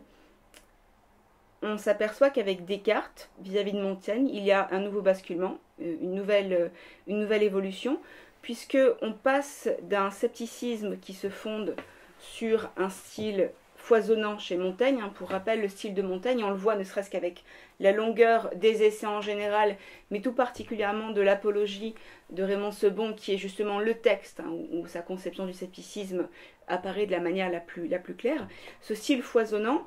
S1: on s'aperçoit qu'avec Descartes, vis-à-vis de Montaigne, il y a un nouveau basculement, une nouvelle évolution, puisqu'on passe d'un scepticisme qui se fonde sur un style foisonnant chez Montaigne. Hein. Pour rappel, le style de Montaigne, on le voit ne serait-ce qu'avec la longueur des essais en général, mais tout particulièrement de l'apologie de Raymond Sebond, qui est justement le texte hein, où sa conception du scepticisme apparaît de la manière la plus claire. Ce style foisonnant,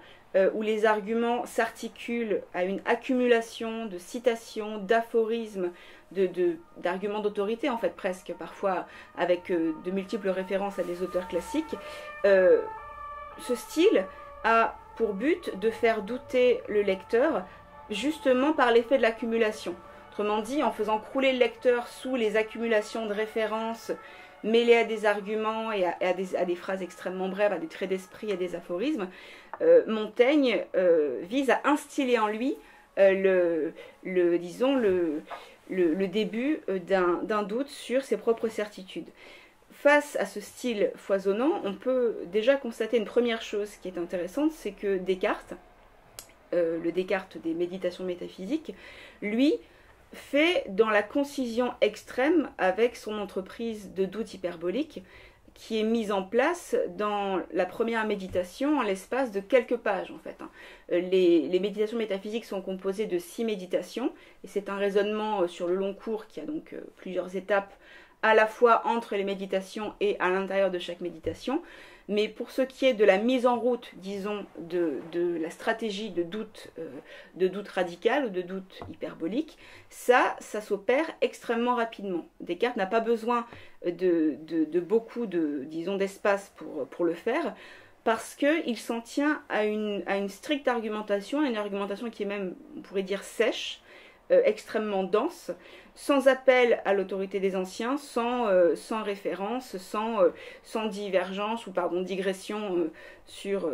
S1: où les arguments s'articulent à une accumulation de citations, d'aphorismes, d'arguments d'autorité, en fait presque, parfois avec de multiples références à des auteurs classiques. Ce style a pour but de faire douter le lecteur justement par l'effet de l'accumulation. Autrement dit, en faisant crouler le lecteur sous les accumulations de références mêlées à des arguments et à des phrases extrêmement brèves, à des traits d'esprit, à des aphorismes, Montaigne vise à instiller en lui le début d'un doute sur ses propres certitudes. Face à ce style foisonnant, on peut déjà constater une première chose qui est intéressante, c'est que Descartes, le Descartes des méditations métaphysiques, lui fait dans la concision extrême avec son entreprise de doute hyperbolique, qui est mise en place dans la première méditation en l'espace de quelques pages en fait. Les méditations métaphysiques sont composées de 6 méditations, et c'est un raisonnement sur le long cours qui a donc plusieurs étapes, à la fois entre les méditations et à l'intérieur de chaque méditation. Mais pour ce qui est de la mise en route, disons, de la stratégie de doute radical ou de doute hyperbolique, ça s'opère extrêmement rapidement. Descartes n'a pas besoin de beaucoup d'espace pour le faire, parce qu'il s'en tient à une stricte argumentation, à une argumentation qui est même, on pourrait dire, sèche, extrêmement dense, sans appel à l'autorité des anciens, sans référence, sans divergence ou digression sur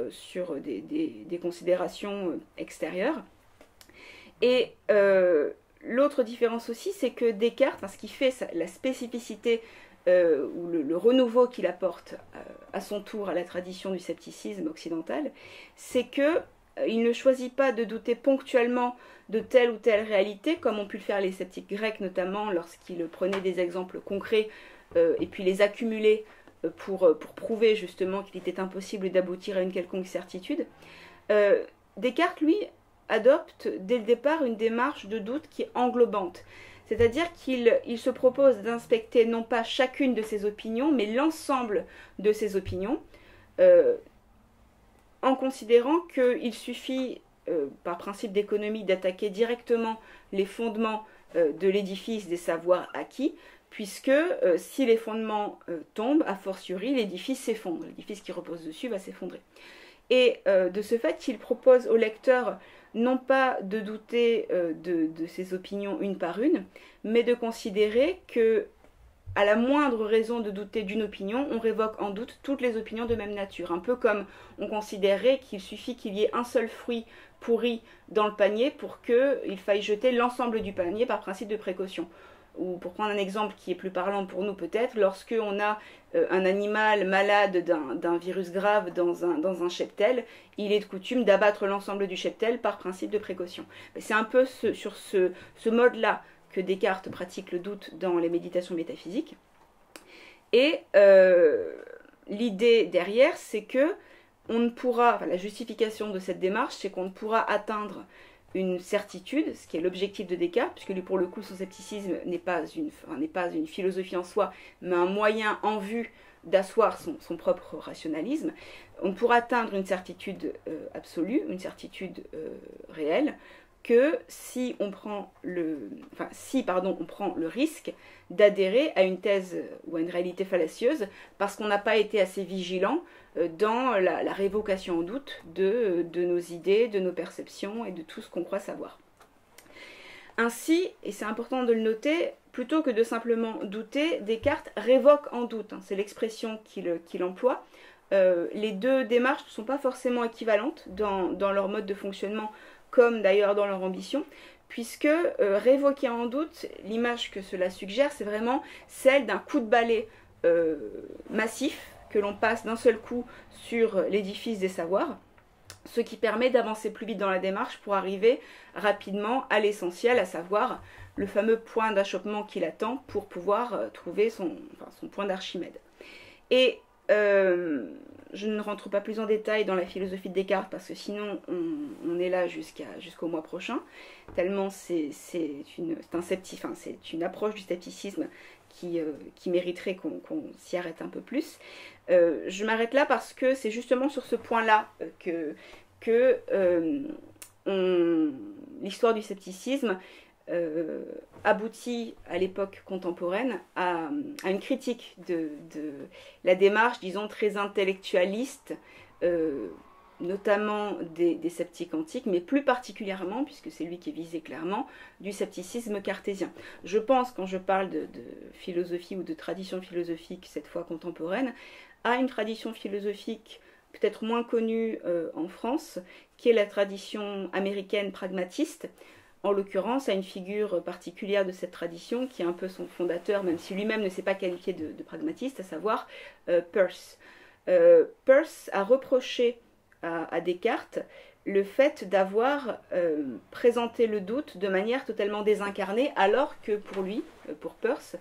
S1: des considérations extérieures. Et l'autre différence aussi, c'est que Descartes, ce qui fait la spécificité ou le renouveau qu'il apporte à son tour à la tradition du scepticisme occidental, c'est que il ne choisit pas de douter ponctuellement de telle ou telle réalité, comme ont pu le faire les sceptiques grecs notamment, lorsqu'ils prenaient des exemples concrets et puis les accumulaient pour prouver justement qu'il était impossible d'aboutir à une quelconque certitude. Descartes, lui, adopte dès le départ une démarche de doute qui est englobante. C'est-à-dire qu'il se propose d'inspecter non pas chacune de ses opinions, mais l'ensemble de ses opinions, en considérant qu'il suffit, par principe d'économie, d'attaquer directement les fondements de l'édifice des savoirs acquis, puisque si les fondements tombent, a fortiori, l'édifice s'effondre. L'édifice qui repose dessus va s'effondrer. Et de ce fait, il propose au lecteur non pas de douter de ses opinions une par une, mais de considérer que à la moindre raison de douter d'une opinion, on révoque en doute toutes les opinions de même nature. Un peu comme on considérait qu'il suffit qu'il y ait un seul fruit pourri dans le panier pour qu'il faille jeter l'ensemble du panier par principe de précaution. Ou pour prendre un exemple qui est plus parlant pour nous peut-être, lorsque on a un animal malade d'un virus grave dans un cheptel, il est de coutume d'abattre l'ensemble du cheptel par principe de précaution. C'est un peu sur ce mode-là que Descartes pratique le doute dans les méditations métaphysiques. Et l'idée derrière, c'est que on ne pourra, enfin, la justification de cette démarche, c'est qu'on ne pourra atteindre une certitude, ce qui est l'objectif de Descartes, puisque lui, pour le coup, son scepticisme n'est pas une philosophie en soi, mais un moyen en vue d'asseoir son propre rationalisme. On ne pourra atteindre une certitude absolue, une certitude réelle, que si on prend on prend le risque d'adhérer à une thèse ou à une réalité fallacieuse parce qu'on n'a pas été assez vigilant dans la révocation en doute de nos idées, de nos perceptions et de tout ce qu'on croit savoir. Ainsi, et c'est important de le noter, plutôt que de simplement douter, Descartes révoque en doute, c'est l'expression qu'il emploie. Les deux démarches ne sont pas forcément équivalentes dans leur mode de fonctionnement, comme d'ailleurs dans leur ambition, puisque révoquer en doute, l'image que cela suggère, c'est vraiment celle d'un coup de balai massif que l'on passe d'un seul coup sur l'édifice des savoirs, ce qui permet d'avancer plus vite dans la démarche pour arriver rapidement à l'essentiel, à savoir le fameux point d'achoppement qu'il attend pour pouvoir trouver son point d'Archimède. Et je ne rentre pas plus en détail dans la philosophie de Descartes parce que sinon on est là jusqu'au mois prochain, tellement c'est une approche du scepticisme qui mériterait qu'on s'y arrête un peu plus. Je m'arrête là parce que c'est justement sur ce point-là que l'histoire du scepticisme aboutit à l'époque contemporaine à une critique de la démarche, disons, très intellectualiste, notamment des sceptiques antiques, mais plus particulièrement, puisque c'est lui qui est visé clairement, du scepticisme cartésien. Je pense, quand je parle de philosophie ou de tradition philosophique, cette fois contemporaine, à une tradition philosophique peut-être moins connue en France, qui est la tradition américaine pragmatiste, en l'occurrence à une figure particulière de cette tradition, qui est un peu son fondateur, même si lui-même ne s'est pas qualifié de pragmatiste, à savoir Peirce. Peirce a reproché à Descartes le fait d'avoir présenté le doute de manière totalement désincarnée, alors que pour lui, pour Peirce,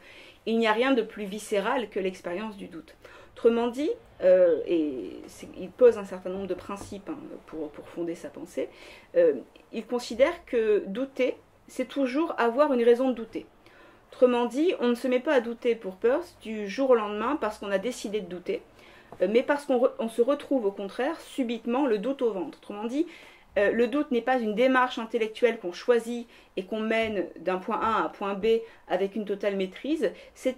S1: il n'y a rien de plus viscéral que l'expérience du doute. Autrement dit, il pose un certain nombre de principes pour fonder sa pensée, il considère que douter, c'est toujours avoir une raison de douter. Autrement dit, on ne se met pas à douter pour Peirce du jour au lendemain parce qu'on a décidé de douter, mais parce qu'on se retrouve au contraire subitement le doute au ventre. Autrement dit, le doute n'est pas une démarche intellectuelle qu'on choisit et qu'on mène d'un point A à un point B avec une totale maîtrise, c'est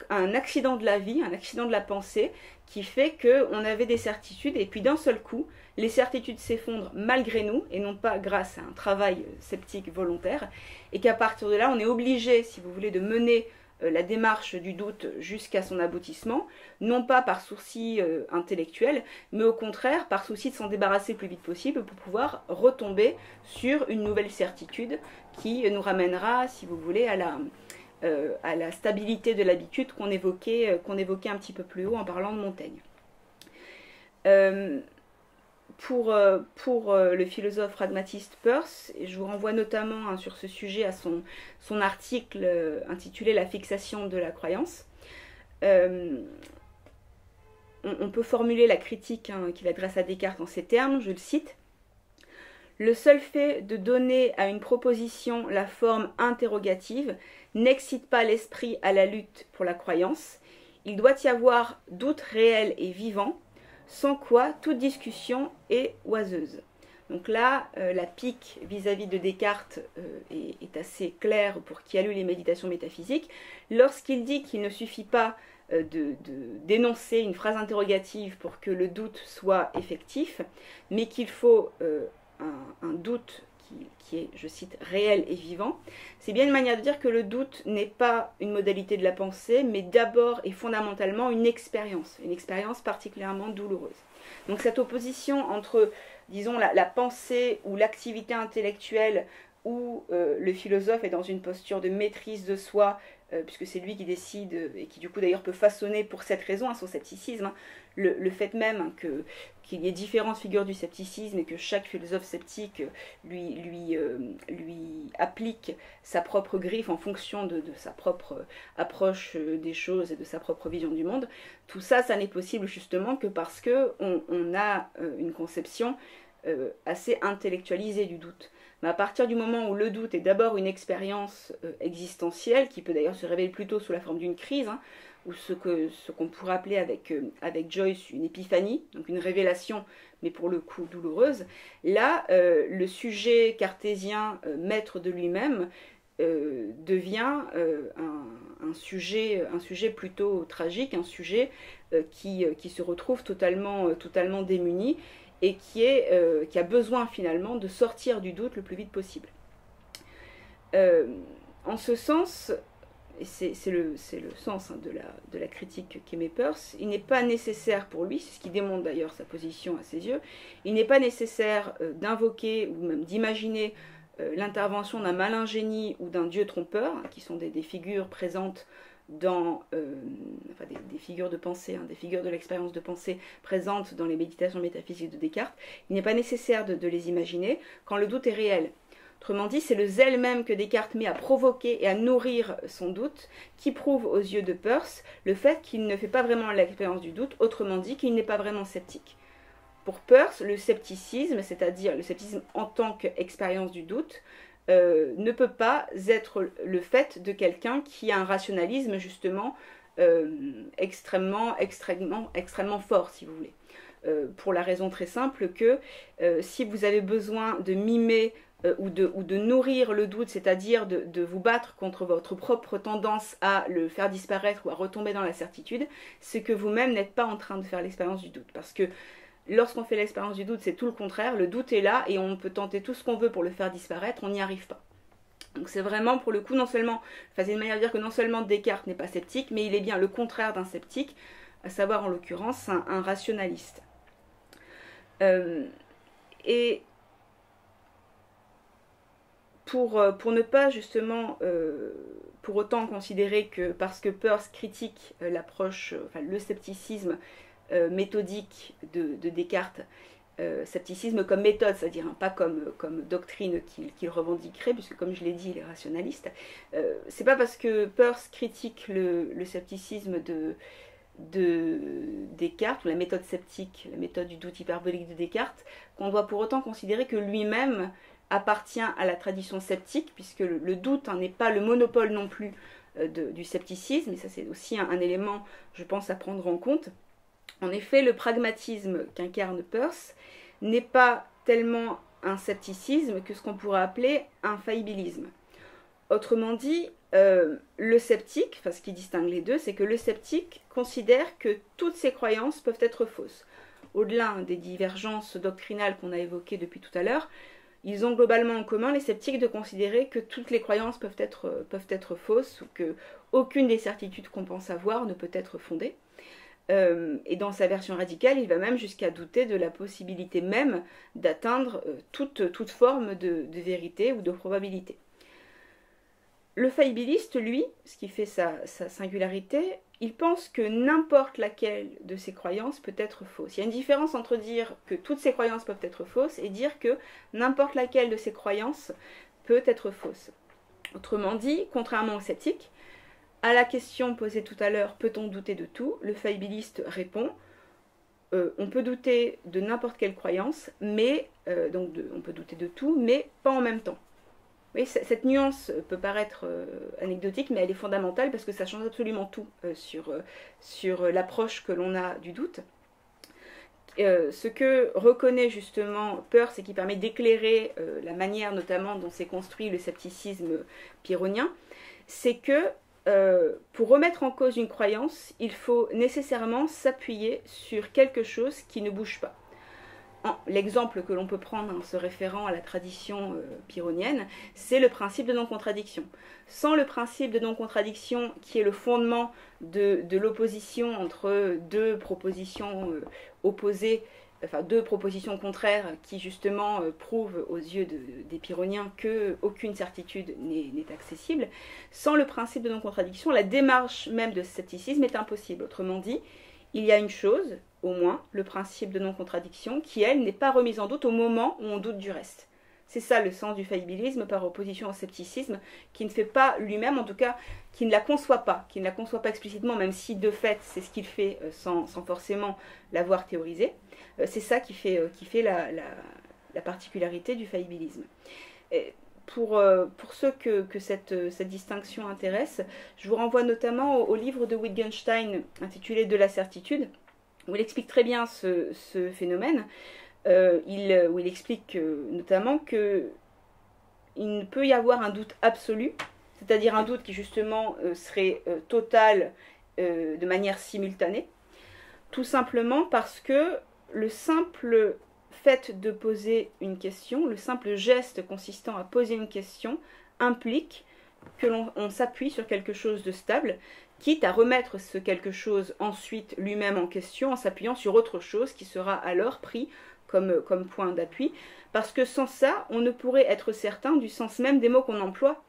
S1: un accident de la vie, un accident de la pensée qui fait qu'on avait des certitudes et puis d'un seul coup, les certitudes s'effondrent malgré nous et non pas grâce à un travail sceptique volontaire et qu'à partir de là, on est obligé, si vous voulez, de mener la démarche du doute jusqu'à son aboutissement, non pas par souci intellectuel, mais au contraire par souci de s'en débarrasser le plus vite possible pour pouvoir retomber sur une nouvelle certitude qui nous ramènera, si vous voulez, à la stabilité de l'habitude qu'on évoquait un petit peu plus haut en parlant de Montaigne. Pour le philosophe pragmatiste Peirce, et je vous renvoie notamment sur ce sujet à son article intitulé « La fixation de la croyance », on peut formuler la critique qu'il adresse à Descartes en ces termes, je le cite: « Le seul fait de donner à une proposition la forme interrogative n'excite pas l'esprit à la lutte pour la croyance. Il doit y avoir doute réel et vivant, sans quoi toute discussion est oiseuse. » Donc là, la pique vis-à-vis de Descartes est assez claire pour qui a lu les méditations métaphysiques. Lorsqu'il dit qu'il ne suffit pas d'énoncer une phrase interrogative pour que le doute soit effectif, mais qu'il faut un doute qui est, je cite, réel et vivant, c'est bien une manière de dire que le doute n'est pas une modalité de la pensée, mais d'abord et fondamentalement une expérience particulièrement douloureuse. Donc cette opposition entre, disons, la pensée ou l'activité intellectuelle où le philosophe est dans une posture de maîtrise de soi, puisque c'est lui qui décide et qui du coup d'ailleurs peut façonner pour cette raison son scepticisme, le fait même qu'il y ait différentes figures du scepticisme et que chaque philosophe sceptique lui applique sa propre griffe en fonction de sa propre approche des choses et de sa propre vision du monde, tout ça, ça n'est possible justement que parce qu'on a une conception assez intellectualisée du doute. Mais à partir du moment où le doute est d'abord une expérience existentielle, qui peut d'ailleurs se révéler plutôt sous la forme d'une crise, ou ce qu'on pourrait appeler avec Joyce une épiphanie, donc une révélation, mais pour le coup douloureuse, là, le sujet cartésien, maître de lui-même, devient un sujet plutôt tragique, un sujet qui se retrouve totalement démuni, et qui a besoin finalement de sortir du doute le plus vite possible. En ce sens, et c'est le sens de la critique qu'émet Peirce, il n'est pas nécessaire pour lui, c'est ce qui démontre d'ailleurs sa position à ses yeux, il n'est pas nécessaire d'invoquer ou même d'imaginer l'intervention d'un malin génie ou d'un dieu trompeur, qui sont des figures présentes dans des figures de pensée, des figures de l'expérience de pensée présentes dans les méditations métaphysiques de Descartes. Il n'est pas nécessaire de les imaginer quand le doute est réel. Autrement dit, c'est le zèle même que Descartes met à provoquer et à nourrir son doute qui prouve aux yeux de Peirce le fait qu'il ne fait pas vraiment l'expérience du doute, autrement dit qu'il n'est pas vraiment sceptique. Pour Peirce, le scepticisme, c'est-à-dire le scepticisme en tant qu'expérience du doute, ne peut pas être le fait de quelqu'un qui a un rationalisme justement extrêmement fort, si vous voulez. Pour la raison très simple que si vous avez besoin de mimer ou de nourrir le doute, c'est-à-dire de vous battre contre votre propre tendance à le faire disparaître ou à retomber dans la certitude, c'est que vous-même n'êtes pas en train de faire l'expérience du doute. Parce que lorsqu'on fait l'expérience du doute, c'est tout le contraire, le doute est là et on peut tenter tout ce qu'on veut pour le faire disparaître, on n'y arrive pas. Donc c'est vraiment pour le coup non seulement, c'est une manière de dire que non seulement Descartes n'est pas sceptique, mais il est bien le contraire d'un sceptique, à savoir en l'occurrence un rationaliste. Et pour ne pas justement pour autant considérer que parce que Peirce critique l'approche, le scepticisme méthodique de Descartes, scepticisme comme méthode, c'est-à-dire pas comme doctrine qu'il revendiquerait, puisque comme je l'ai dit, il est rationaliste. C'est pas parce que Peirce critique le scepticisme de Descartes, ou la méthode sceptique, la méthode du doute hyperbolique de Descartes, qu'on doit pour autant considérer que lui-même appartient à la tradition sceptique, puisque le doute n'est pas le monopole non plus du scepticisme, et ça c'est aussi un élément, je pense, à prendre en compte. En effet, le pragmatisme qu'incarne Peirce n'est pas tellement un scepticisme que ce qu'on pourrait appeler un faillibilisme. Autrement dit, le sceptique, ce qui distingue les deux, c'est que le sceptique considère que toutes ses croyances peuvent être fausses. Au-delà des divergences doctrinales qu'on a évoquées depuis tout à l'heure, ils ont globalement en commun, les sceptiques, de considérer que toutes les croyances peuvent être fausses, ou que aucune des certitudes qu'on pense avoir ne peut être fondée. Et dans sa version radicale, il va même jusqu'à douter de la possibilité même d'atteindre toute forme de vérité ou de probabilité. Le faillibiliste, lui, ce qui fait sa singularité, il pense que n'importe laquelle de ses croyances peut être fausse. Il y a une différence entre dire que toutes ses croyances peuvent être fausses et dire que n'importe laquelle de ses croyances peut être fausse. Autrement dit, contrairement aux sceptiques, à la question posée tout à l'heure, peut-on douter de tout? Le faillibiliste répond, on peut douter de n'importe quelle croyance, mais on peut douter de tout, mais pas en même temps. Oui, cette nuance peut paraître anecdotique, mais elle est fondamentale parce que ça change absolument tout sur l'approche que l'on a du doute. Ce que reconnaît justement Peirce et qui permet d'éclairer la manière notamment dont s'est construit le scepticisme pyrrhonien, c'est que pour remettre en cause une croyance, il faut nécessairement s'appuyer sur quelque chose qui ne bouge pas. l'exemple que l'on peut prendre en se référant à la tradition pyrrhonienne, c'est le principe de non-contradiction. Sans le principe de non-contradiction, qui est le fondement de l'opposition entre deux propositions opposées, enfin deux propositions contraires qui justement prouvent aux yeux des pyrrhoniens qu'aucune certitude n'est accessible, sans le principe de non-contradiction, la démarche même de scepticisme est impossible. Autrement dit, il y a une chose, au moins, le principe de non-contradiction, qui, elle, n'est pas remise en doute au moment où on doute du reste. C'est ça le sens du faillibilisme par opposition au scepticisme, qui ne fait pas lui-même, en tout cas, qui ne la conçoit pas explicitement, même si de fait c'est ce qu'il fait sans forcément l'avoir théorisé. C'est ça qui fait la particularité du faillibilisme. Et pour ceux que cette distinction intéresse, je vous renvoie notamment au livre de Wittgenstein intitulé De la certitude, où il explique très bien ce phénomène. Où il explique notamment qu'il ne peut y avoir un doute absolu, c'est-à-dire un doute qui justement serait total de manière simultanée, tout simplement parce que le simple fait de poser une question, le simple geste consistant à poser une question, implique que l'on s'appuie sur quelque chose de stable, quitte à remettre ce quelque chose ensuite lui-même en question en s'appuyant sur autre chose qui sera alors pris comme point d'appui, parce que sans ça, on ne pourrait être certain du sens même des mots qu'on emploie.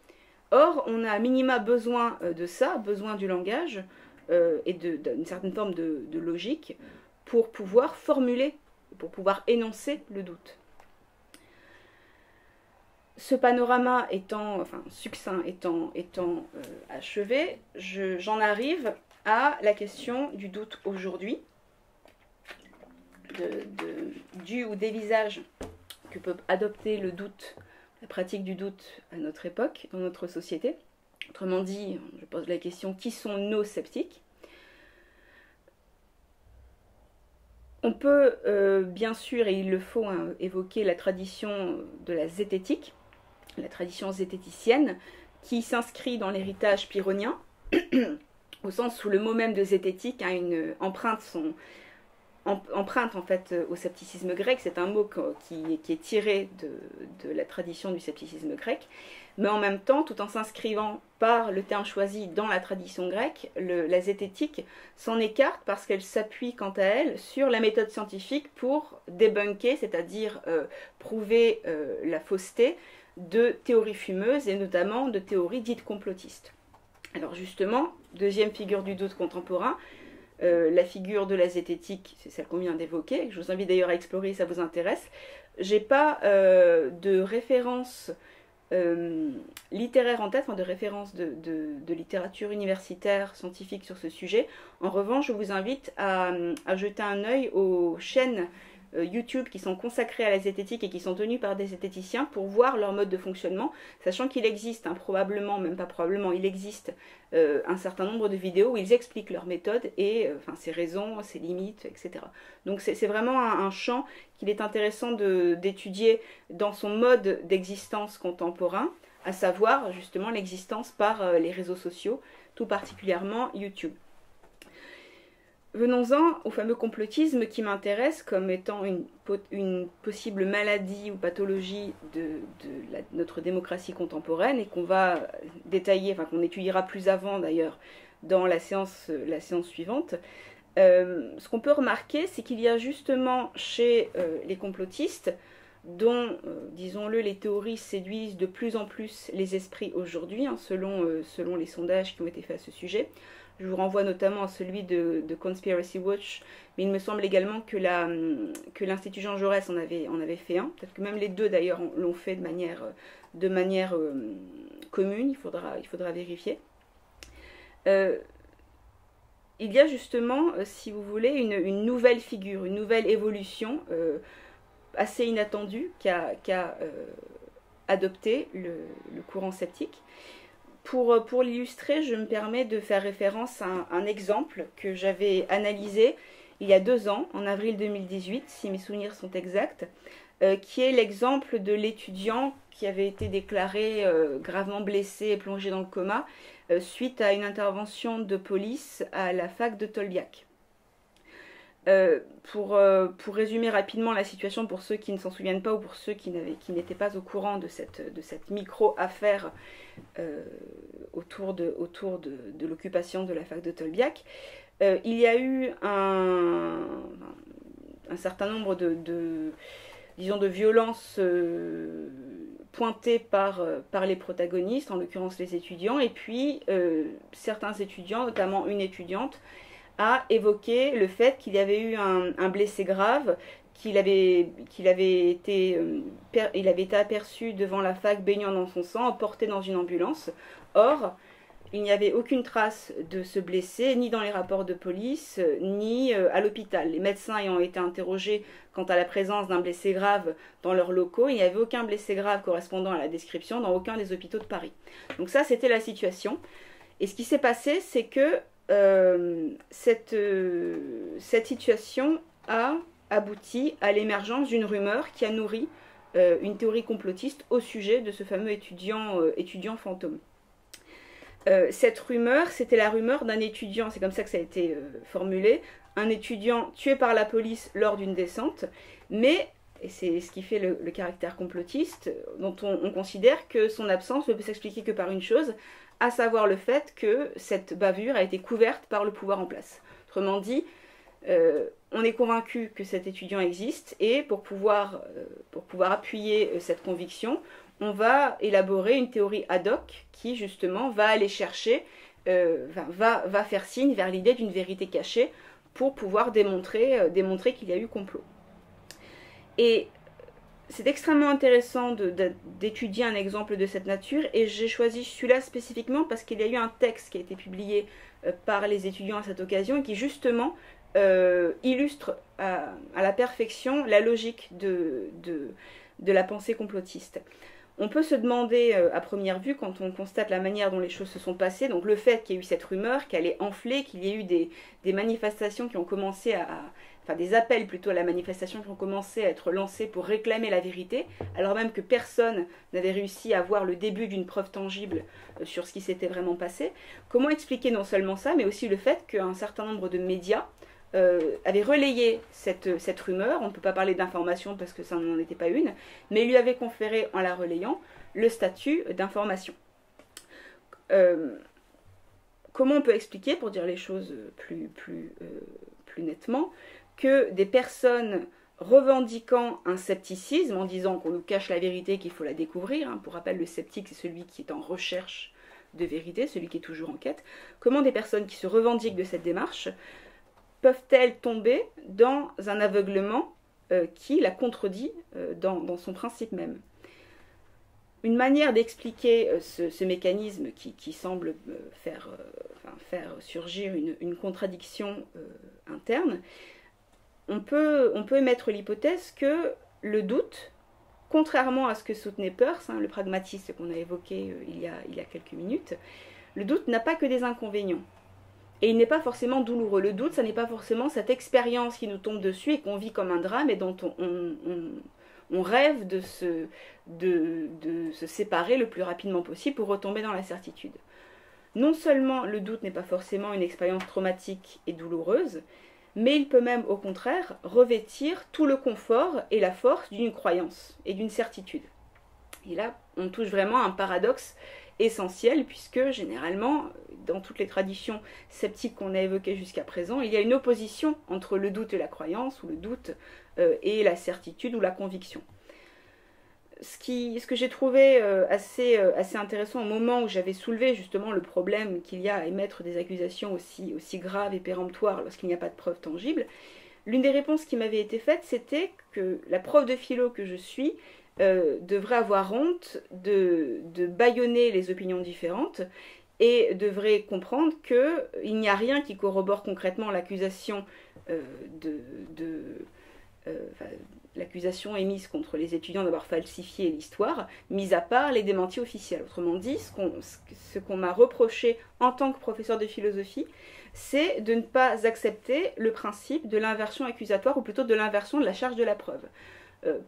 S1: Or, on a à minima besoin de ça, besoin du langage et d'une certaine forme de logique pour pouvoir formuler, pour pouvoir énoncer le doute. Ce panorama étant, enfin succinct étant achevé, j'en arrive à la question du doute aujourd'hui, du ou des visages que peut adopter le doute, la pratique du doute à notre époque, dans notre société. Autrement dit, je pose la question, qui sont nos sceptiques? On peut bien sûr, et il le faut, évoquer la tradition de la zététique, la tradition zététicienne, qui s'inscrit dans l'héritage pyrrhonien, au sens où le mot même de zététique a emprunte en fait au scepticisme grec. C'est un mot qui est tiré de la tradition du scepticisme grec, mais en même temps, tout en s'inscrivant par le terme choisi dans la tradition grecque, la zététique s'en écarte parce qu'elle s'appuie quant à elle sur la méthode scientifique pour débunker, c'est-à-dire prouver la fausseté de théories fumeuses et notamment de théories dites complotistes. Alors justement, deuxième figure du doute contemporain, la figure de la zététique, c'est celle qu'on vient d'évoquer, je vous invite d'ailleurs à explorer si ça vous intéresse. J'ai pas de référence littéraire en tête, enfin de référence de littérature universitaire, scientifique sur ce sujet. En revanche, je vous invite à jeter un œil aux chaînes YouTube qui sont consacrées à la zététique et qui sont tenues par des zététiciens pour voir leur mode de fonctionnement, sachant qu'il existe, probablement, même pas probablement, il existe un certain nombre de vidéos où ils expliquent leur méthode et ses raisons, ses limites, etc. Donc c'est vraiment un champ qu'il est intéressant d'étudier dans son mode d'existence contemporain, à savoir justement l'existence par les réseaux sociaux, tout particulièrement YouTube. Venons-en au fameux complotisme qui m'intéresse comme étant une possible maladie ou pathologie de notre démocratie contemporaine et qu'on va détailler, enfin qu'on étudiera plus avant d'ailleurs dans la séance suivante. Ce qu'on peut remarquer, c'est qu'il y a justement chez les complotistes, dont, disons-le, les théories séduisent de plus en plus les esprits aujourd'hui, selon les sondages qui ont été faits à ce sujet. Je vous renvoie notamment à celui de Conspiracy Watch, mais il me semble également que l'Institut Jean Jaurès en avait fait un. Peut-être que même les deux d'ailleurs l'ont fait de manière commune, il faudra vérifier. Il y a justement, si vous voulez, une nouvelle figure, une nouvelle évolution assez inattendue qu'a adopté le courant sceptique. Pour l'illustrer, je me permets de faire référence à un exemple que j'avais analysé il y a 2 ans, en avril 2018, si mes souvenirs sont exacts, qui est l'exemple de l'étudiant qui avait été déclaré gravement blessé et plongé dans le coma suite à une intervention de police à la fac de Tolbiac. Pour résumer rapidement la situation pour ceux qui ne s'en souviennent pas ou pour ceux qui n'étaient pas au courant de cette micro-affaire autour de l'occupation de la fac de Tolbiac, il y a eu un certain nombre disons, de violences pointées par les protagonistes, en l'occurrence les étudiants, et puis certains étudiants, notamment une étudiante, a évoqué le fait qu'il y avait eu un blessé grave, il avait été aperçu devant la fac baignant dans son sang, emporté dans une ambulance. Or, il n'y avait aucune trace de ce blessé, ni dans les rapports de police, ni à l'hôpital. Les médecins ayant été interrogés quant à la présence d'un blessé grave dans leurs locaux, il n'y avait aucun blessé grave correspondant à la description dans aucun des hôpitaux de Paris. Donc ça, c'était la situation. Et ce qui s'est passé, c'est que cette situation a abouti à l'émergence d'une rumeur qui a nourri une théorie complotiste au sujet de ce fameux étudiant fantôme. Cette rumeur, c'était la rumeur d'un étudiant, c'est comme ça que ça a été formulé, un étudiant tué par la police lors d'une descente, mais, et c'est ce qui fait le caractère complotiste, dont on considère que son absence ne peut s'expliquer que par une chose, à savoir le fait que cette bavure a été couverte par le pouvoir en place. Autrement dit, on est convaincu que cet étudiant existe, et pour pouvoir appuyer cette conviction, on va élaborer une théorie ad hoc qui justement va aller chercher, va faire signe vers l'idée d'une vérité cachée pour pouvoir démontrer qu'il y a eu complot. Et c'est extrêmement intéressant d'étudier un exemple de cette nature, et j'ai choisi celui-là spécifiquement parce qu'il y a eu un texte qui a été publié par les étudiants à cette occasion et qui justement illustre à la perfection la logique de la pensée complotiste. On peut se demander à première vue, quand on constate la manière dont les choses se sont passées, donc le fait qu'il y ait eu cette rumeur, qu'elle ait enflé, qu'il y ait eu des manifestations qui ont commencé enfin des appels plutôt à la manifestation qui ont commencé à être lancés pour réclamer la vérité, alors même que personne n'avait réussi à voir le début d'une preuve tangible sur ce qui s'était vraiment passé. Comment expliquer non seulement ça, mais aussi le fait qu'un certain nombre de médias avait relayé cette rumeur, on ne peut pas parler d'information parce que ça n'en était pas une, mais lui avait conféré en la relayant le statut d'information. Comment on peut expliquer, pour dire les choses plus nettement, que des personnes revendiquant un scepticisme, en disant qu'on nous cache la vérité, qu'il faut la découvrir, pour rappel, le sceptique c'est celui qui est en recherche de vérité, celui qui est toujours en quête, comment des personnes qui se revendiquent de cette démarche peuvent-elles tomber dans un aveuglement qui la contredit dans son principe même? Une manière d'expliquer ce mécanisme qui semble faire surgir une contradiction interne, on peut émettre l'hypothèse que le doute, contrairement à ce que soutenait Peirce, le pragmatiste qu'on a évoqué il y a quelques minutes, le doute n'a pas que des inconvénients. Et il n'est pas forcément douloureux. Le doute, ça n'est pas forcément cette expérience qui nous tombe dessus et qu'on vit comme un drame et dont on rêve de se séparer le plus rapidement possible pour retomber dans la certitude. Non seulement le doute n'est pas forcément une expérience traumatique et douloureuse, mais il peut même au contraire revêtir tout le confort et la force d'une croyance et d'une certitude. Et là, on touche vraiment à un paradoxe essentiel, puisque généralement, dans toutes les traditions sceptiques qu'on a évoquées jusqu'à présent, il y a une opposition entre le doute et la croyance, ou le doute et la certitude ou la conviction. Ce que j'ai trouvé assez intéressant au moment où j'avais soulevé justement le problème qu'il y a à émettre des accusations aussi graves et péremptoires lorsqu'il n'y a pas de preuves tangibles, l'une des réponses qui m'avait été faite, c'était que la prof de philo que je suis devrait avoir honte de bâillonner les opinions différentes et devrait comprendre qu'il n'y a rien qui corrobore concrètement l'accusation l'accusation émise contre les étudiants d'avoir falsifié l'histoire, mis à part les démentis officiels. Autrement dit, ce qu'on m'a reproché en tant que professeur de philosophie, c'est de ne pas accepter le principe de l'inversion accusatoire, ou plutôt de l'inversion de la charge de la preuve.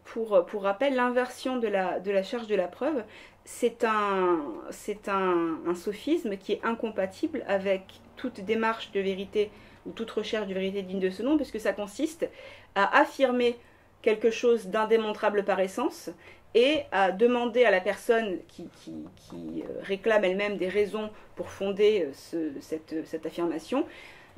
S1: Pour rappel, l'inversion de la charge de la preuve, c'est un sophisme qui est incompatible avec toute démarche de vérité ou toute recherche de vérité digne de ce nom, puisque ça consiste à affirmer quelque chose d'indémontrable par essence, et à demander à la personne qui réclame elle-même des raisons pour fonder cette affirmation,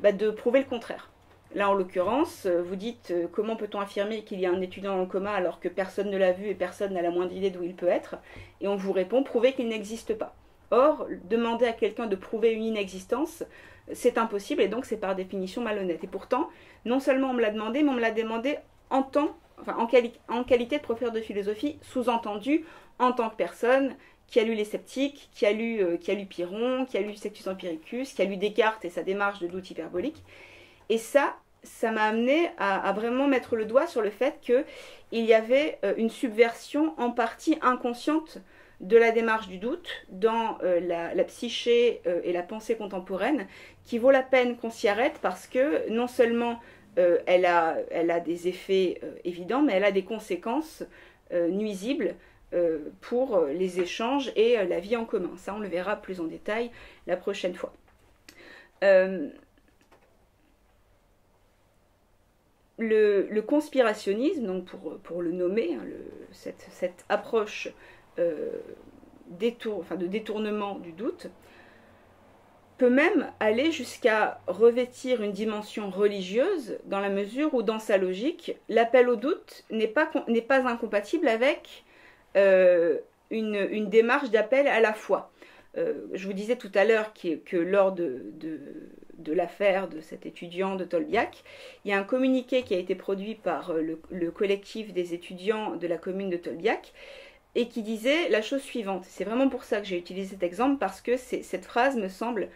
S1: de prouver le contraire. Là, en l'occurrence, vous dites comment peut-on affirmer qu'il y a un étudiant dans le coma alors que personne ne l'a vu et personne n'a la moindre idée d'où il peut être, et on vous répond prouver qu'il n'existe pas. Or, demander à quelqu'un de prouver une inexistence, c'est impossible, et donc c'est par définition malhonnête. Et pourtant, non seulement on me l'a demandé, mais on me l'a demandé en qualité de professeur de philosophie, sous-entendu en tant que personne qui a lu les sceptiques, qui a lu Pyrrhon, qui a lu Sextus Empiricus, qui a lu Descartes et sa démarche de doute hyperbolique. Et ça m'a amené à vraiment mettre le doigt sur le fait qu'il y avait une subversion en partie inconsciente de la démarche du doute dans la psyché et la pensée contemporaine, qui vaut la peine qu'on s'y arrête parce que non seulement elle a des effets évidents, mais elle a des conséquences nuisibles pour les échanges et la vie en commun. Ça, on le verra plus en détail la prochaine fois. Le conspirationnisme, donc pour le nommer, hein, cette approche de détournement du doute, peut même aller jusqu'à revêtir une dimension religieuse, dans la mesure où, dans sa logique, l'appel au doute n'est pas incompatible avec une démarche d'appel à la foi. Je vous disais tout à l'heure que lors de l'affaire de cet étudiant de Tolbiac, il y a un communiqué qui a été produit par le collectif des étudiants de la commune de Tolbiac, et qui disait la chose suivante. C'est vraiment pour ça que j'ai utilisé cet exemple, parce que ces phrases me semblent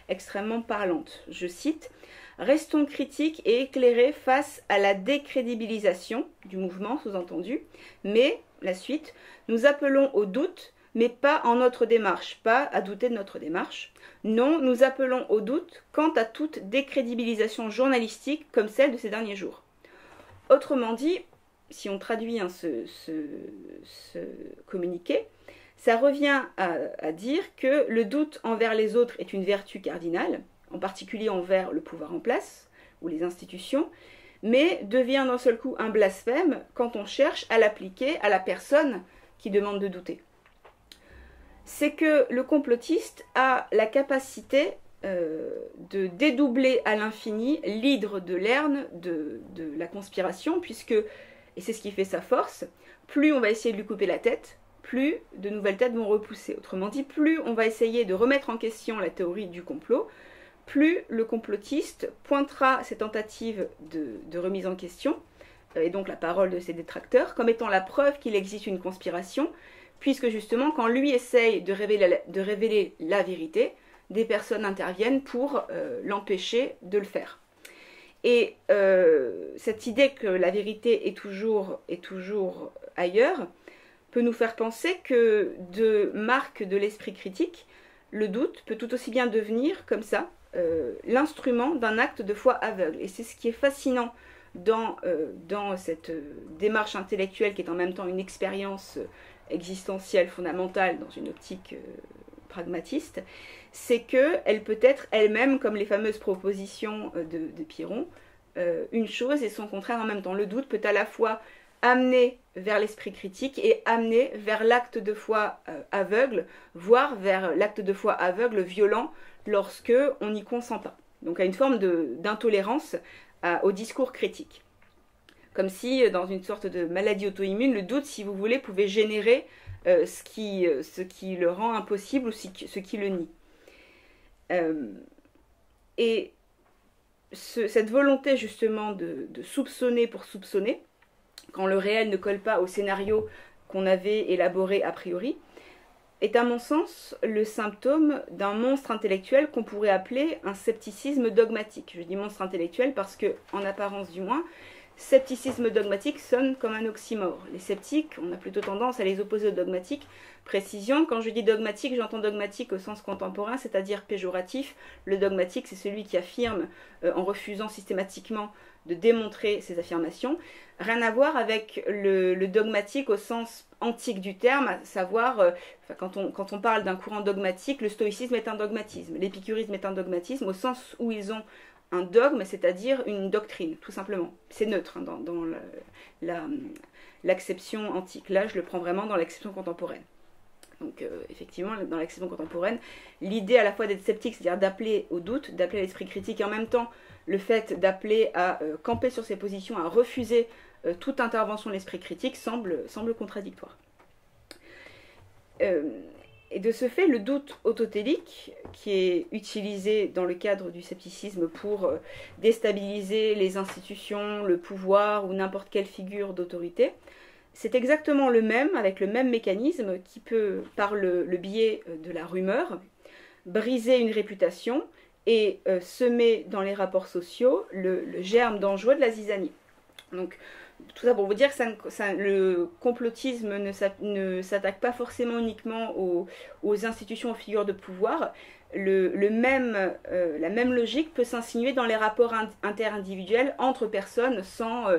S1: extrêmement parlantes. Je cite: « Restons critiques et éclairés face à la décrédibilisation du mouvement, sous-entendu, mais, la suite, nous appelons au doute, mais pas en notre démarche, pas à douter de notre démarche. Non, nous appelons au doute quant à toute décrédibilisation journalistique comme celle de ces derniers jours. » Autrement dit, si on traduit ce communiqué, ça revient à dire que le doute envers les autres est une vertu cardinale, en particulier envers le pouvoir en place ou les institutions, mais devient d'un seul coup un blasphème quand on cherche à l'appliquer à la personne qui demande de douter. C'est que le complotiste a la capacité de dédoubler à l'infini l'hydre de Lerne de la conspiration, puisque, et c'est ce qui fait sa force, plus on va essayer de lui couper la tête, plus de nouvelles têtes vont repousser. Autrement dit, plus on va essayer de remettre en question la théorie du complot, plus le complotiste pointera ses tentatives de remise en question, et donc la parole de ses détracteurs, comme étant la preuve qu'il existe une conspiration, puisque justement, quand lui essaye de révéler la vérité, des personnes interviennent pour l'empêcher de le faire. Et cette idée que la vérité est toujours ailleurs peut nous faire penser que de marque de l'esprit critique, le doute peut tout aussi bien devenir, comme ça, l'instrument d'un acte de foi aveugle. Et c'est ce qui est fascinant dans cette démarche intellectuelle qui est en même temps une expérience existentielle fondamentale dans une optique pragmatiste, c'est qu'elle peut être elle-même, comme les fameuses propositions de Pyrrhon, une chose et son contraire en même temps. Le doute peut à la fois amener vers l'esprit critique et amener vers l'acte de foi aveugle, voire vers l'acte de foi aveugle violent lorsque on n'y consent pas. Donc à une forme d'intolérance au discours critique. Comme si, dans une sorte de maladie auto-immune, le doute, si vous voulez, pouvait générer ce qui le rend impossible ou ce qui le nie. Et cette volonté justement de soupçonner pour soupçonner, quand le réel ne colle pas au scénario qu'on avait élaboré a priori, est à mon sens le symptôme d'un monstre intellectuel qu'on pourrait appeler un scepticisme dogmatique. Je dis monstre intellectuel parce que, en apparence du moins, scepticisme dogmatique sonne comme un oxymore. Les sceptiques, on a plutôt tendance à les opposer aux dogmatiques. Précision, quand je dis dogmatique, j'entends dogmatique au sens contemporain, c'est-à-dire péjoratif. Le dogmatique, c'est celui qui affirme, en refusant systématiquement de démontrer ses affirmations. Rien à voir avec le dogmatique au sens antique du terme, à savoir, quand on parle d'un courant dogmatique, le stoïcisme est un dogmatisme, l'épicurisme est un dogmatisme au sens où ils ont un dogme, c'est-à-dire une doctrine, tout simplement. C'est neutre hein, dans l'acception antique. Là, je le prends vraiment dans l'acception contemporaine. Donc effectivement, dans l'acception contemporaine, l'idée à la fois d'être sceptique, c'est-à-dire d'appeler au doute, d'appeler à l'esprit critique, et en même temps le fait d'appeler à camper sur ses positions, à refuser toute intervention de l'esprit critique semble contradictoire. Et de ce fait, le doute autotélique, qui est utilisé dans le cadre du scepticisme pour déstabiliser les institutions, le pouvoir ou n'importe quelle figure d'autorité, c'est exactement le même, avec le même mécanisme qui peut, par le biais de la rumeur, briser une réputation et semer dans les rapports sociaux le germe dangereux de la zizanie. Donc, tout ça pour vous dire que le complotisme ne s'attaque pas forcément uniquement aux institutions, aux figures de pouvoir. La même logique peut s'insinuer dans les rapports interindividuels entre personnes sans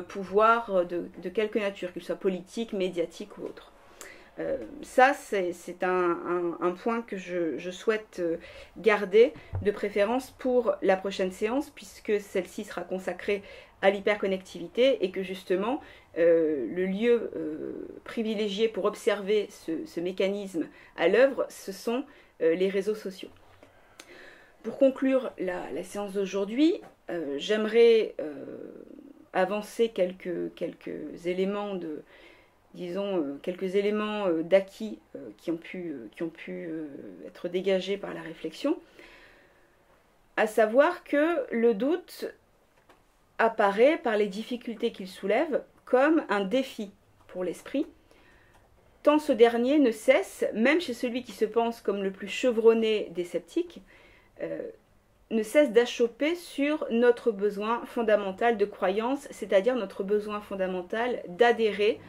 S1: pouvoir de quelque nature, qu'il soit politique, médiatique ou autre. Ça, c'est un point que je souhaite garder, de préférence pour la prochaine séance, puisque celle-ci sera consacrée à l'hyperconnectivité et que justement, le lieu privilégié pour observer ce mécanisme à l'œuvre, ce sont les réseaux sociaux. Pour conclure la séance d'aujourd'hui, j'aimerais avancer quelques éléments quelques éléments d'acquis qui ont pu être dégagés par la réflexion, à savoir que le doute apparaît par les difficultés qu'il soulève comme un défi pour l'esprit, tant ce dernier ne cesse, même chez celui qui se pense comme le plus chevronné des sceptiques, ne cesse d'achopper sur notre besoin fondamental de croyance, c'est-à-dire notre besoin fondamental d'adhérer,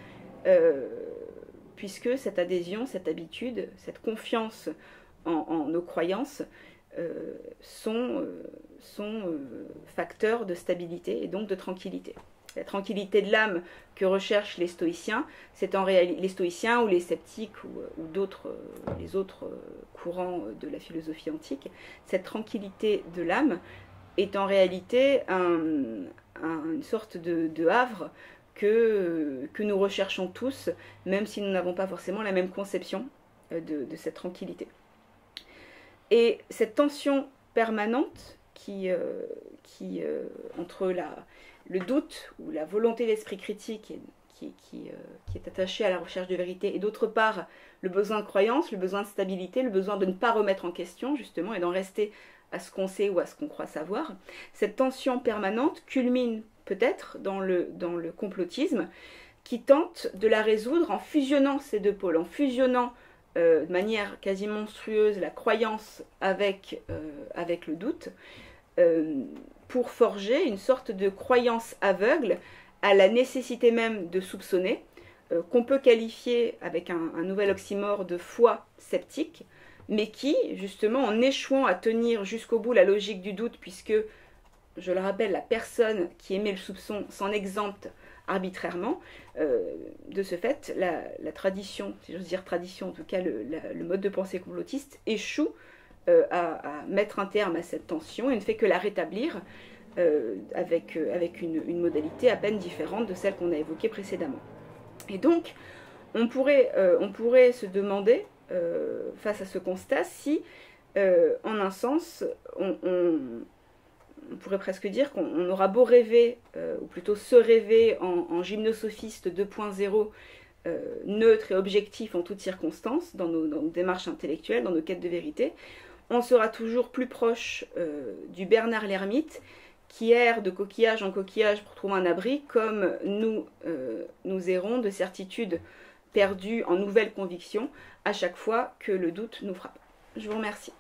S1: puisque cette adhésion, cette habitude, cette confiance en nos croyances sont facteurs de stabilité et donc de tranquillité. La tranquillité de l'âme que recherchent les stoïciens, c'est en réalité les stoïciens ou les sceptiques ou les autres courants de la philosophie antique. Cette tranquillité de l'âme est en réalité une sorte de havre que nous recherchons tous, même si nous n'avons pas forcément la même conception de cette tranquillité. Et cette tension permanente entre le doute ou la volonté d'esprit critique qui est attachée à la recherche de vérité, et d'autre part le besoin de croyance, le besoin de stabilité, le besoin de ne pas remettre en question justement et d'en rester à ce qu'on sait ou à ce qu'on croit savoir, cette tension permanente culmine peut-être dans le complotisme qui tente de la résoudre en fusionnant ces deux pôles, en fusionnant de manière quasi monstrueuse la croyance avec le doute, pour forger une sorte de croyance aveugle à la nécessité même de soupçonner, qu'on peut qualifier avec un nouvel oxymore de foi sceptique, mais qui, justement, en échouant à tenir jusqu'au bout la logique du doute, puisque, je le rappelle, la personne qui émet le soupçon s'en exempte arbitrairement, de ce fait, la tradition, si j'ose dire tradition, en tout cas le mode de pensée complotiste, échoue à mettre un terme à cette tension et ne fait que la rétablir avec une modalité à peine différente de celle qu'on a évoquée précédemment. Et donc, on pourrait se demander, face à ce constat, si, en un sens, on pourrait presque dire qu'on aura beau rêver, ou plutôt se rêver en gymnosophiste 2.0, neutre et objectif en toutes circonstances, dans nos démarches intellectuelles, dans nos quêtes de vérité, on sera toujours plus proche du Bernard l'ermite, qui erre de coquillage en coquillage pour trouver un abri, comme nous errons de certitude perdue en nouvelles convictions à chaque fois que le doute nous frappe. Je vous remercie.